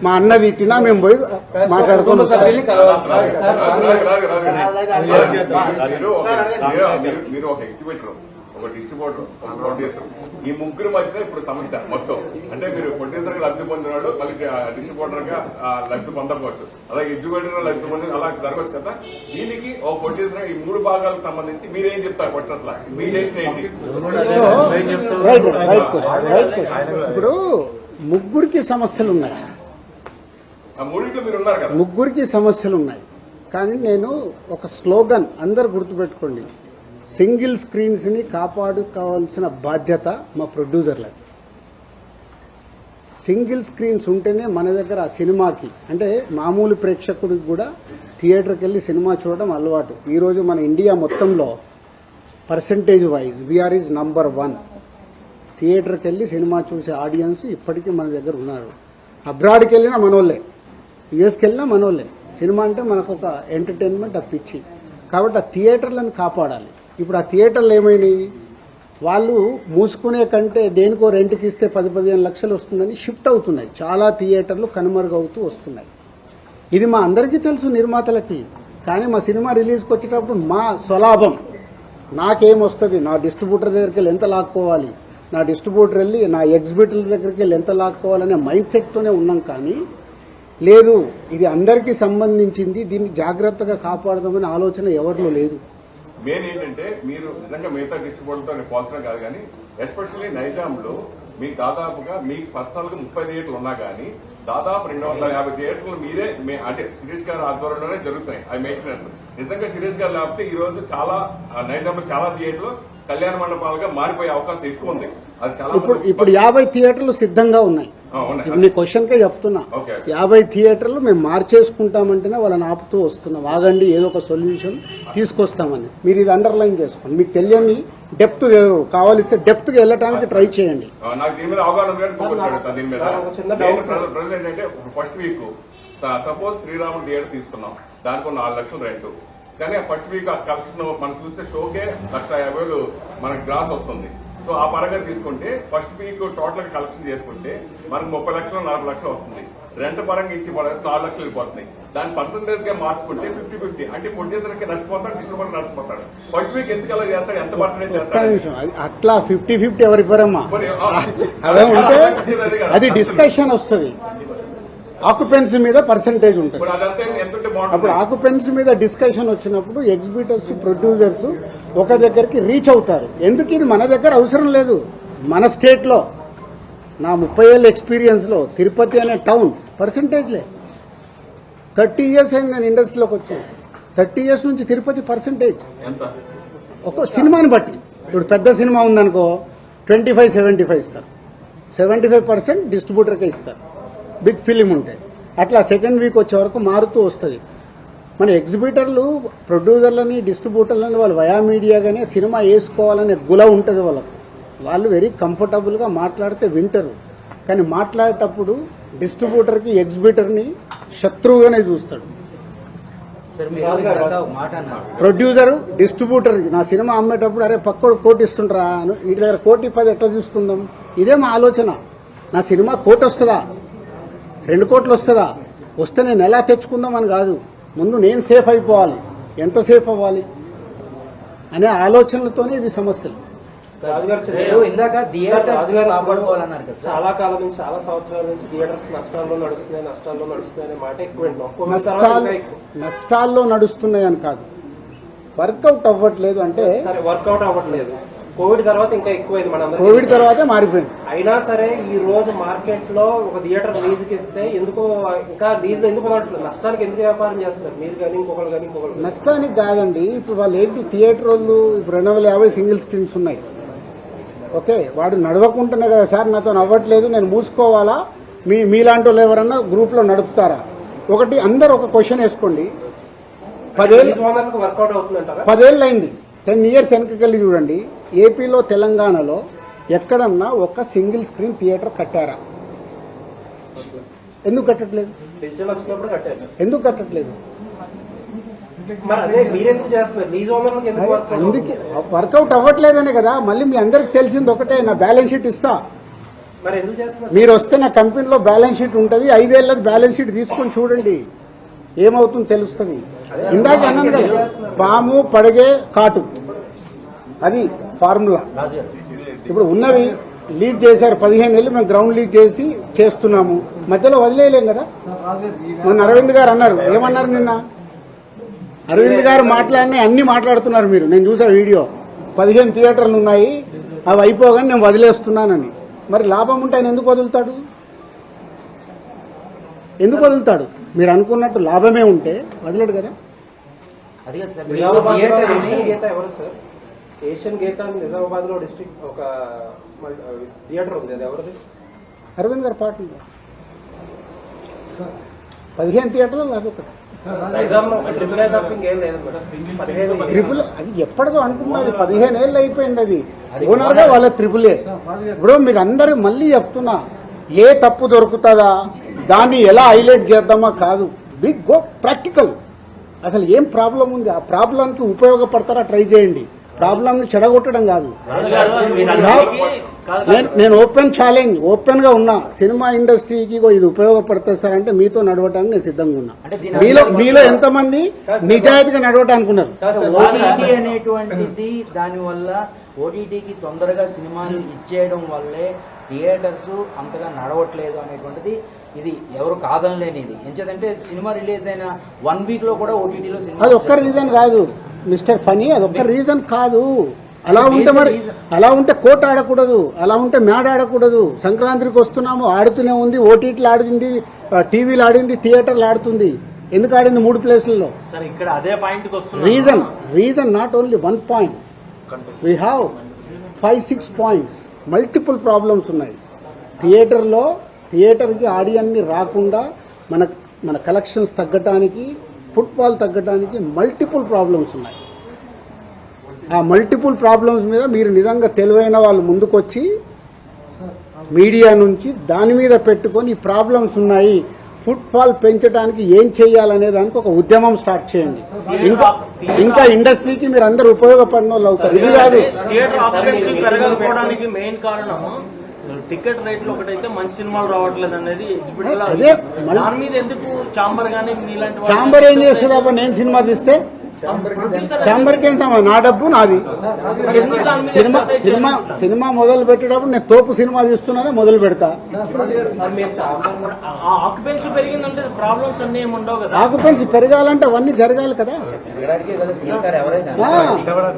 మా అన్న తిట్టినా మేము పోయి మాట్లాడుకున్నాం. మీరు ఒక ఎగ్జిబిటర్, ఒక డిస్ట్రిబ్యూటర్, ఒక ప్రొడ్యూసర్, ఈ ముగ్గురు మధ్యన ఇప్పుడు సమస్య మొత్తం. అంటే మీరు ప్రొడ్యూసర్ గా లబ్ధి పొందినాడు, మళ్ళీ డిస్ట్రిబ్యూటర్ గా లబ్ధి పొందకపోవచ్చు, అలాగే ఎగ్జిబిటర్ గా లబ్ధి పొంది అలా జరగచ్చు కదా. దీనికి ఒక ప్రొడ్యూసర్ ఈ 3 భాగాలకు సంబంధించి మీరేం చెప్తారు? క్వశ్చన్స్ లా మీ డెసిషన్ ఏంటి? ఇప్పుడు ముగ్గురికి సమస్యలు ఉన్నాయి. ముగ్గురికి సమస్యలు ఉన్నాయి. కానీ నేను ఒక స్లోగన్ అందరు గుర్తుపెట్టుకోండి, సింగిల్ స్క్రీన్స్ ని కాపాడుకోవాల్సిన బాధ్యత మా ప్రొడ్యూసర్లది. సింగిల్ స్క్రీన్స్ ఉంటేనే మన దగ్గర ఆ సినిమాకి, అంటే మామూలు ప్రేక్షకుడికి కూడా థియేటర్కి వెళ్ళి సినిమా చూడడం అలవాటు. ఈరోజు మన ఇండియా మొత్తంలో percentage wise VR is number 1. థియేటర్కి వెళ్ళి సినిమా చూసే ఆడియన్స్ ఇప్పటికీ మన దగ్గర ఉన్నారు. అబ్రాడ్కి వెళ్ళినా మనోళ్ళే, యుఎస్కి వెళ్ళినా మనోళ్ళే. సినిమా అంటే మనకు ఒక ఎంటర్టైన్మెంట్, ఆ పిచ్చి. కాబట్టి ఆ థియేటర్లను కాపాడాలి. ఇప్పుడు ఆ థియేటర్లు ఏమైనాయి, వాళ్ళు మూసుకునే కంటే దేనికో రెంట్కి ఇస్తే 10-15 లక్షలు వస్తుందని షిఫ్ట్ అవుతున్నాయి. చాలా థియేటర్లు కనుమరుగవుతూ వస్తున్నాయి. ఇది మా అందరికీ తెలుసు నిర్మాతలకి. కానీ మా సినిమా రిలీజ్కి వచ్చేటప్పుడు మా స్వలాభం నాకేమొస్తుంది, నా డిస్ట్రిబ్యూటర్ దగ్గరికి వెళ్ళి ఎంత లాక్కోవాలి, నా డిస్ట్రిబ్యూటర్ వెళ్ళి నా ఎగ్జిబిటర్ల దగ్గరికి వెళ్ళి ఎంత లాక్కోవాలనే మైండ్ సెట్తోనే ఉన్నాం. కానీ లేదు, ఇది అందరికీ సంబంధించింది, దీన్ని జాగ్రత్తగా కాపాడదామనే ఆలోచన ఎవరిలో లేదు. మెయిన్ ఏంటంటే మీరు నిజంగా మిగతా డిస్ట్రిబ్యూటర్తో పోల్చడం కాదు, కానీ ఎస్పెషల్లీ నైజాంలో మీకు దాదాపుగా మీకు పర్సనల్ గా 30 థియేటర్లు ఉన్నా కానీ దాదాపు 250 థియేటర్లు మీరే అంటే శిరీష్ గారి ఆధ్వర్యంలోనే జరుగుతున్నాయి. అవి మెయింటెనెన్స్ నిజంగా శిరీష్ గారు లేకపోతే ఈ రోజు చాలా నైజాంలో చాలా థియేటర్లు కళ్యాణ మండపాలుగా మారిపోయే అవకాశం ఎక్కువ ఉంది. అది చాలా ఇప్పుడు 50 థియేటర్లు సిద్ధంగా ఉన్నాయి. ఇప్పుడు నీ క్వశ్చన్ కే చెప్తున్నా, 50 థియేటర్లు మేము మార్చేసుకుంటామంటేనే వాళ్ళని ఆపుతూ వస్తున్నాం. ఆగండి, ఏదో ఒక సొల్యూషన్ తీసుకొస్తామని. మీరు ఇది అండర్లైన్ చేసుకోండి. మీకు తెలియని డెప్త్ కావాలిస్తే డెప్త్ గా వెళ్ళడానికి ట్రై చేయండి. నాకు దీని మీద అవగాహన దీని మీద ప్రెసిడెంట్ అంటే ఫస్ట్ వీక్ సపోజ్ శ్రీరాముడు థియేటర్ తీసుకున్నాం, దానికి 4 లక్షలు రెంట్. కానీ ఆ ఫస్ట్ వీక్ ఆ కలెక్షన్ మనం చూస్తే షోకే 1,50,000 మనకి గ్రాస్ వస్తుంది. సో ఆ పరంగా తీసుకుంటే ఫస్ట్ వీక్ టోటల్ కలెక్షన్ చేసుకుంటే మనకు 30 లక్షలు 40 లక్షలు వస్తుంది. రెంట్ పరంగా ఇచ్చి 4 లక్షలు వెళ్ళిపోతున్నాయి. దాని పర్సంటేజ్ గా మార్చుకుంటే 50-50 అంటే ప్రొడ్యూసర్కి నష్టపోతాడు, డిస్ట్రిబ్యూటర్ నష్టపోతాడు. ఫస్ట్ వీక్ ఎందుకు అలా చేస్తాడు, ఎంత పర్సంటేజ్ చేస్తాడు? అట్లా 50-50 ఎవరివ్వరమ్మా. అదే ఉంటే అది డిస్కషన్ వస్తుంది. ఆక్యుపెన్సీ మీద పర్సంటేజ్ ఉంటుంది. అప్పుడు ఆక్యుపెన్సీ మీద డిస్కషన్ వచ్చినప్పుడు ఎగ్జిబిటర్స్, ప్రొడ్యూసర్స్ ఒక దగ్గరికి రీచ్ అవుతారు. ఎందుకు ఇది మన దగ్గర అవసరం లేదు. మన స్టేట్ లో నా 30 ఏళ్ళ ఎక్స్పీరియన్స్ లో తిరుపతి అనే టౌన్ పర్సంటేజ్లే. 30 ఇయర్స్ అయింది నేను ఇండస్ట్రీలోకి వచ్చాను. 30 ఇయర్స్ నుంచి తిరుపతి పర్సంటేజ్ ఒక సినిమాని బట్టి. ఇప్పుడు పెద్ద సినిమా ఉందనుకో 25-75 ఇస్తారు. 75% డిస్ట్రిబ్యూటర్కే ఇస్తారు. బిగ్ ఫిలిం ఉంటాయి. అట్లా సెకండ్ వీక్ వచ్చే వరకు మారుతూ వస్తుంది. మన ఎగ్జిబిటర్లు, ప్రొడ్యూసర్లని, డిస్ట్రిబ్యూటర్లని వాళ్ళు వయా మీడియాగానే సినిమా వేసుకోవాలనే గుల ఉంటుంది వాళ్ళకు. వాళ్ళు వెరీ కంఫర్టబుల్ గా మాట్లాడితే వింటారు. కానీ మాట్లాడేటప్పుడు డిస్ట్రిబ్యూటర్కి ఎగ్జిబిటర్ని శత్రువుగానే చూస్తాడు. ప్రొడ్యూసర్ డిస్ట్రిబ్యూటర్ నా సినిమా అమ్మేటప్పుడు అరే పక్కడు కోటి ఇస్తుండ్రా, వీటి దగ్గర 1,10,000 ఎట్లా తీసుకుందాం, ఇదే మా ఆలోచన. నా సినిమా 1 కోటి వస్తుందా, 2 కోట్లు వస్తుందా, వస్తే నేను ఎలా తెచ్చుకుందామని కాదు, ముందు నేను సేఫ్ అయిపోవాలి. ఎంత సేఫ్ అవ్వాలి అనే ఆలోచనలతోనే ఇవి సమస్యలు. ఇందాక థియేటర్స్ కాపాడుకోవాలన్నారు కదా. చాలా కాలం నుంచి, చాలా సంవత్సరాల నుంచి థియేటర్స్ నష్టాల్లో నడుస్తున్నాయి అనే మాట ఎక్కువ వింటాం. నష్టాల్లో నడుస్తున్నాయని కాదు, వర్కౌట్ అవ్వట్లేదు. అంటే సరే వర్కౌట్ అవ్వట్లేదు. కోవిడ్ తర్వాత ఇంకా ఎక్కువైంది. మనందరం కోవిడ్ తర్వాతే మారిపోయింది. అయినా సరే ఈ రోజు మార్కెట్ లో ఒక థియేటర్ లీజుకి ఇస్తే ఎందుకు ఇంకా లీజ్ ఎందుకు పడట్లేదు? నష్టానికి ఎందుకు వ్యాపారం చేస్తున్నారు మీరు కానీ ఇంకొకరు కానీ ఇంకొకరు? నష్టానికి కాదండి. ఇప్పుడు వాళ్ళు ఏంటి, థియేటర్ వాళ్ళు ఇప్పుడు 250 సింగిల్ స్క్రీన్స్ ఉన్నాయి. ఓకే, వాడు నడవకుంటున్నా కదా సార్ నాతో అవ్వట్లేదు, నేను మూసుకోవాలా, మీలాంటి వాళ్ళు ఎవరన్నా గ్రూప్ లో నడుపుతారా? ఒకటి అందరు ఒక క్వశ్చన్ వేసుకోండి. 10 ఏళ్ళు వర్కౌట్ అవుతుందంటారా? 10 ఏళ్ళు అయింది. 10 ఇయర్స్ వెనకకెళ్ళి చూడండి. ఏపీలో, తెలంగాణలో ఎక్కడన్నా ఒక సింగిల్ స్క్రీన్ థియేటర్ కట్టారా? ఎందుకు కట్టట్లేదు? డిజిటల్ వచ్చినప్పుడు కట్టారు. ఎందుకు కట్టట్లేదు? మరి అదే మీరెందుకు చేస్తున్నారు? లీజ్ ఓనర్లకు ఎందుకు అందుకే వర్కౌట్ అవ్వట్లేదనే కదా. మళ్ళీ మీ అందరికి తెలిసింది ఒకటే, నా బ్యాలెన్స్ షీట్ ఇస్తా, మరి ఎందుకు చేస్తున్నారు? మీరు వస్తే నా కంపెనీలో బ్యాలెన్స్ షీట్ ఉంటుంది, 5 ఏళ్ళది బ్యాలెన్స్ షీట్ తీసుకొని చూడండి, ఏమవుతుందో తెలుస్తుంది. ఇందాక అన్నాను కదా, పాము పడగే కాటు, అది ఫార్ములా. ఇప్పుడు ఉన్నవి లీజ్ చేశారు 15 ఏళ్ళు, మేము గ్రౌండ్ లీజ్ చేసి చేస్తున్నాము, మధ్యలో వదిలేయలేం కదా. మొన్న అరవింద్ గారు అన్నారు, ఏమన్నారు నిన్న? అరవింద్ గారు మాట్లాడిన అన్ని మాట్లాడుతున్నారు మీరు. నేను చూసా వీడియో, 15 థియేటర్లు ఉన్నాయి, అవి అయిపోగానే నేను వదిలేస్తున్నానని. మరి లాభం ఉంటే ఆయన ఎందుకు వదులుతాడు? ఎందుకు వదులుతాడు? మీరు అనుకున్నట్టు లాభమే ఉంటే వదలడు కదా. ఎవరు సార్? ఏషియన్ గేట్ అని నిజామాబాద్ లో డిస్ట్రిక్ట్ ఒక థియేటర్ ఉంది, అది ఎవరిది? అరవింద్ గారు పాటలు 15 థియేటర్లు లాభొకటి. ట్రిపుల్ అది ఎప్పటిదో అనుకున్నది, 15 ఏళ్ళు అయిపోయింది. అది ఓనర్ గా వాళ్ళ ట్రిపులే. ఇప్పుడు మీరు అందరూ మళ్ళీ చెప్తున్నా, ఏ తప్పు దొరుకుతుందా, దాన్ని ఎలా హైలైట్ చేద్దామా కాదు, బిగ్ గో ప్రాక్టికల్. అసలు ఏం ప్రాబ్లం ఉంది, ఆ ప్రాబ్లంకి ఉపయోగపడతారా ట్రై చేయండి. ప్రాబ్లం ని చెడగొట్టడం కాదు. నేను ఓపెన్ ఛాలెంజ్, ఓపెన్ గా ఉన్నా, సినిమా ఇండస్ట్రీకి ఇది ఉపయోగపడుతుంది సార్ అంటే మీతో నడవటానికి నేను సిద్ధంగా ఉన్నా. మీలో ఎంతమంది నిజాయితీగా నడవటానికి ఉన్నారు? అనేటువంటిది దాని వల్ల ఓటీటీకి తొందరగా సినిమాలు ఇచ్చేయడం వల్లే థియేటర్స్ అంతగా నడవట్లేదు అనేటువంటిది ఇది ఎవరు కాదనలేనిది. ఎంచేదంటే సినిమా రిలీజ్ అయిన 1 వీక్ లో కూడా ఓటీటీలో సినిమా అది ఒక్క రీజన్ కాదు మిస్టర్ ఫనీ, అది ఒక్క రీజన్ కాదు. అలా ఉంటే కోర్టు ఆడకూడదు, అలా ఉంటే మ్యాడ్ ఆడకూడదు. సంక్రాంతికి వస్తున్నాము, ఆడుతూనే ఉంది, ఓటీటీలు ఆడింది, టీవీలు ఆడింది, థియేటర్లు ఆడుతుంది. ఎందుకు ఆడింది 3 ప్లేస్లలో? సార్ ఇక్కడ అదే పాయింట్ కి వస్తుంది. Reason not only 1 point, we have 5-6 points. Multiple problems ఉన్నాయి. థియేటర్కి ఆడియన్ని రాకుండా మన కలెక్షన్స్ తగ్గటానికి, ఫుట్బాల్ తగ్గటానికి మల్టిపుల్ ప్రాబ్లమ్స్ ఉన్నాయి. ఆ మల్టిపుల్ ప్రాబ్లమ్స్ మీద మీరు నిజంగా తెలివైన వాళ్ళు ముందుకొచ్చి మీడియా నుంచి దాని మీద పెట్టుకొని ఈ ప్రాబ్లమ్స్ ఉన్నాయి, ఫుట్బాల్ పెంచడానికి ఏం చేయాలనే దానికి ఒక ఉద్యమం స్టార్ట్ చేయండి. ఇంకా ఇండస్ట్రీకి మీరు అందరూ ఉపయోగపడిన వాళ్ళు అవుతారు. ఇది కాదు థియేటర్ ఆక్యుపెన్సీ పెరగకపోవడానికి మెయిన్ కారణం టికెట్ రేట్లు ఒకటైతే మంచి సినిమాలు రావట్లేదు అనేది ఎగ్జిబిట్. అదే దాని మీద ఎందుకు చాంబర్ గానీ మీలాంటి చాంబర్ ఏం చేస్తుంది అబ్బా? నేను సినిమా తీస్తే చాంబర్కి ఏం సమయం? నా డబ్బు నాది. సినిమా మొదలు పెట్టేటప్పుడు నేను తోపు సినిమా తీస్తున్నానే మొదలు పెడతా. ఆక్యుపెన్సీ పెరిగిందంటే ప్రాబ్లమ్స్ అన్ని ఏమి ఉండవు కదా. ఆక్యుపెన్సీ పెరగాలంటే అవన్నీ జరగాలి కదా.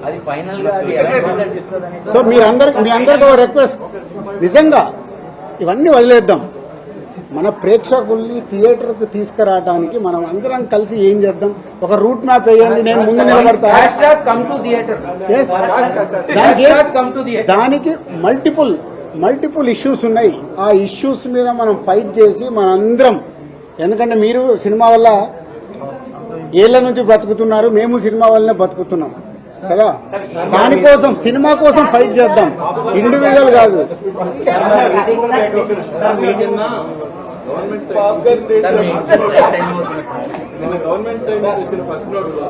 అది ఫైనల్ గా అది ఎలా రిజల్ట్ ఇస్తుందని. సో మీ అందరికి ఒక రిక్వెస్ట్, నిజంగా ఇవన్నీ వదిలేద్దాం. మన ప్రేక్షకుల్ని థియేటర్కి తీసుకురావడానికి మనం అందరం కలిసి ఏం చేద్దాం? ఒక రూట్ మ్యాప్ వేయండి, నేను ముందు నిలబడతా. Yes. దానికి మల్టిపుల్ ఇష్యూస్ ఉన్నాయి. ఆ ఇష్యూస్ మీద మనం ఫైట్ చేసి మనందరం, ఎందుకంటే మీరు సినిమా వల్ల ఏళ్ల నుంచి బతుకుతున్నారు, మేము సినిమా వల్లనే బతుకుతున్నాం కదా. దానికోసం సినిమా కోసం ఫైట్ చేద్దాం, ఇండివిజువల్ కాదు. గవర్నమెంట్ సైడ్ నుంచి వచ్చిన ఫస్ట్ నోట్ లో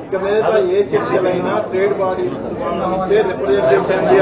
ఇక మీద ఏ చర్చలైనా ట్రేడ్ బాడీస్ రిప్రజెంటేషన్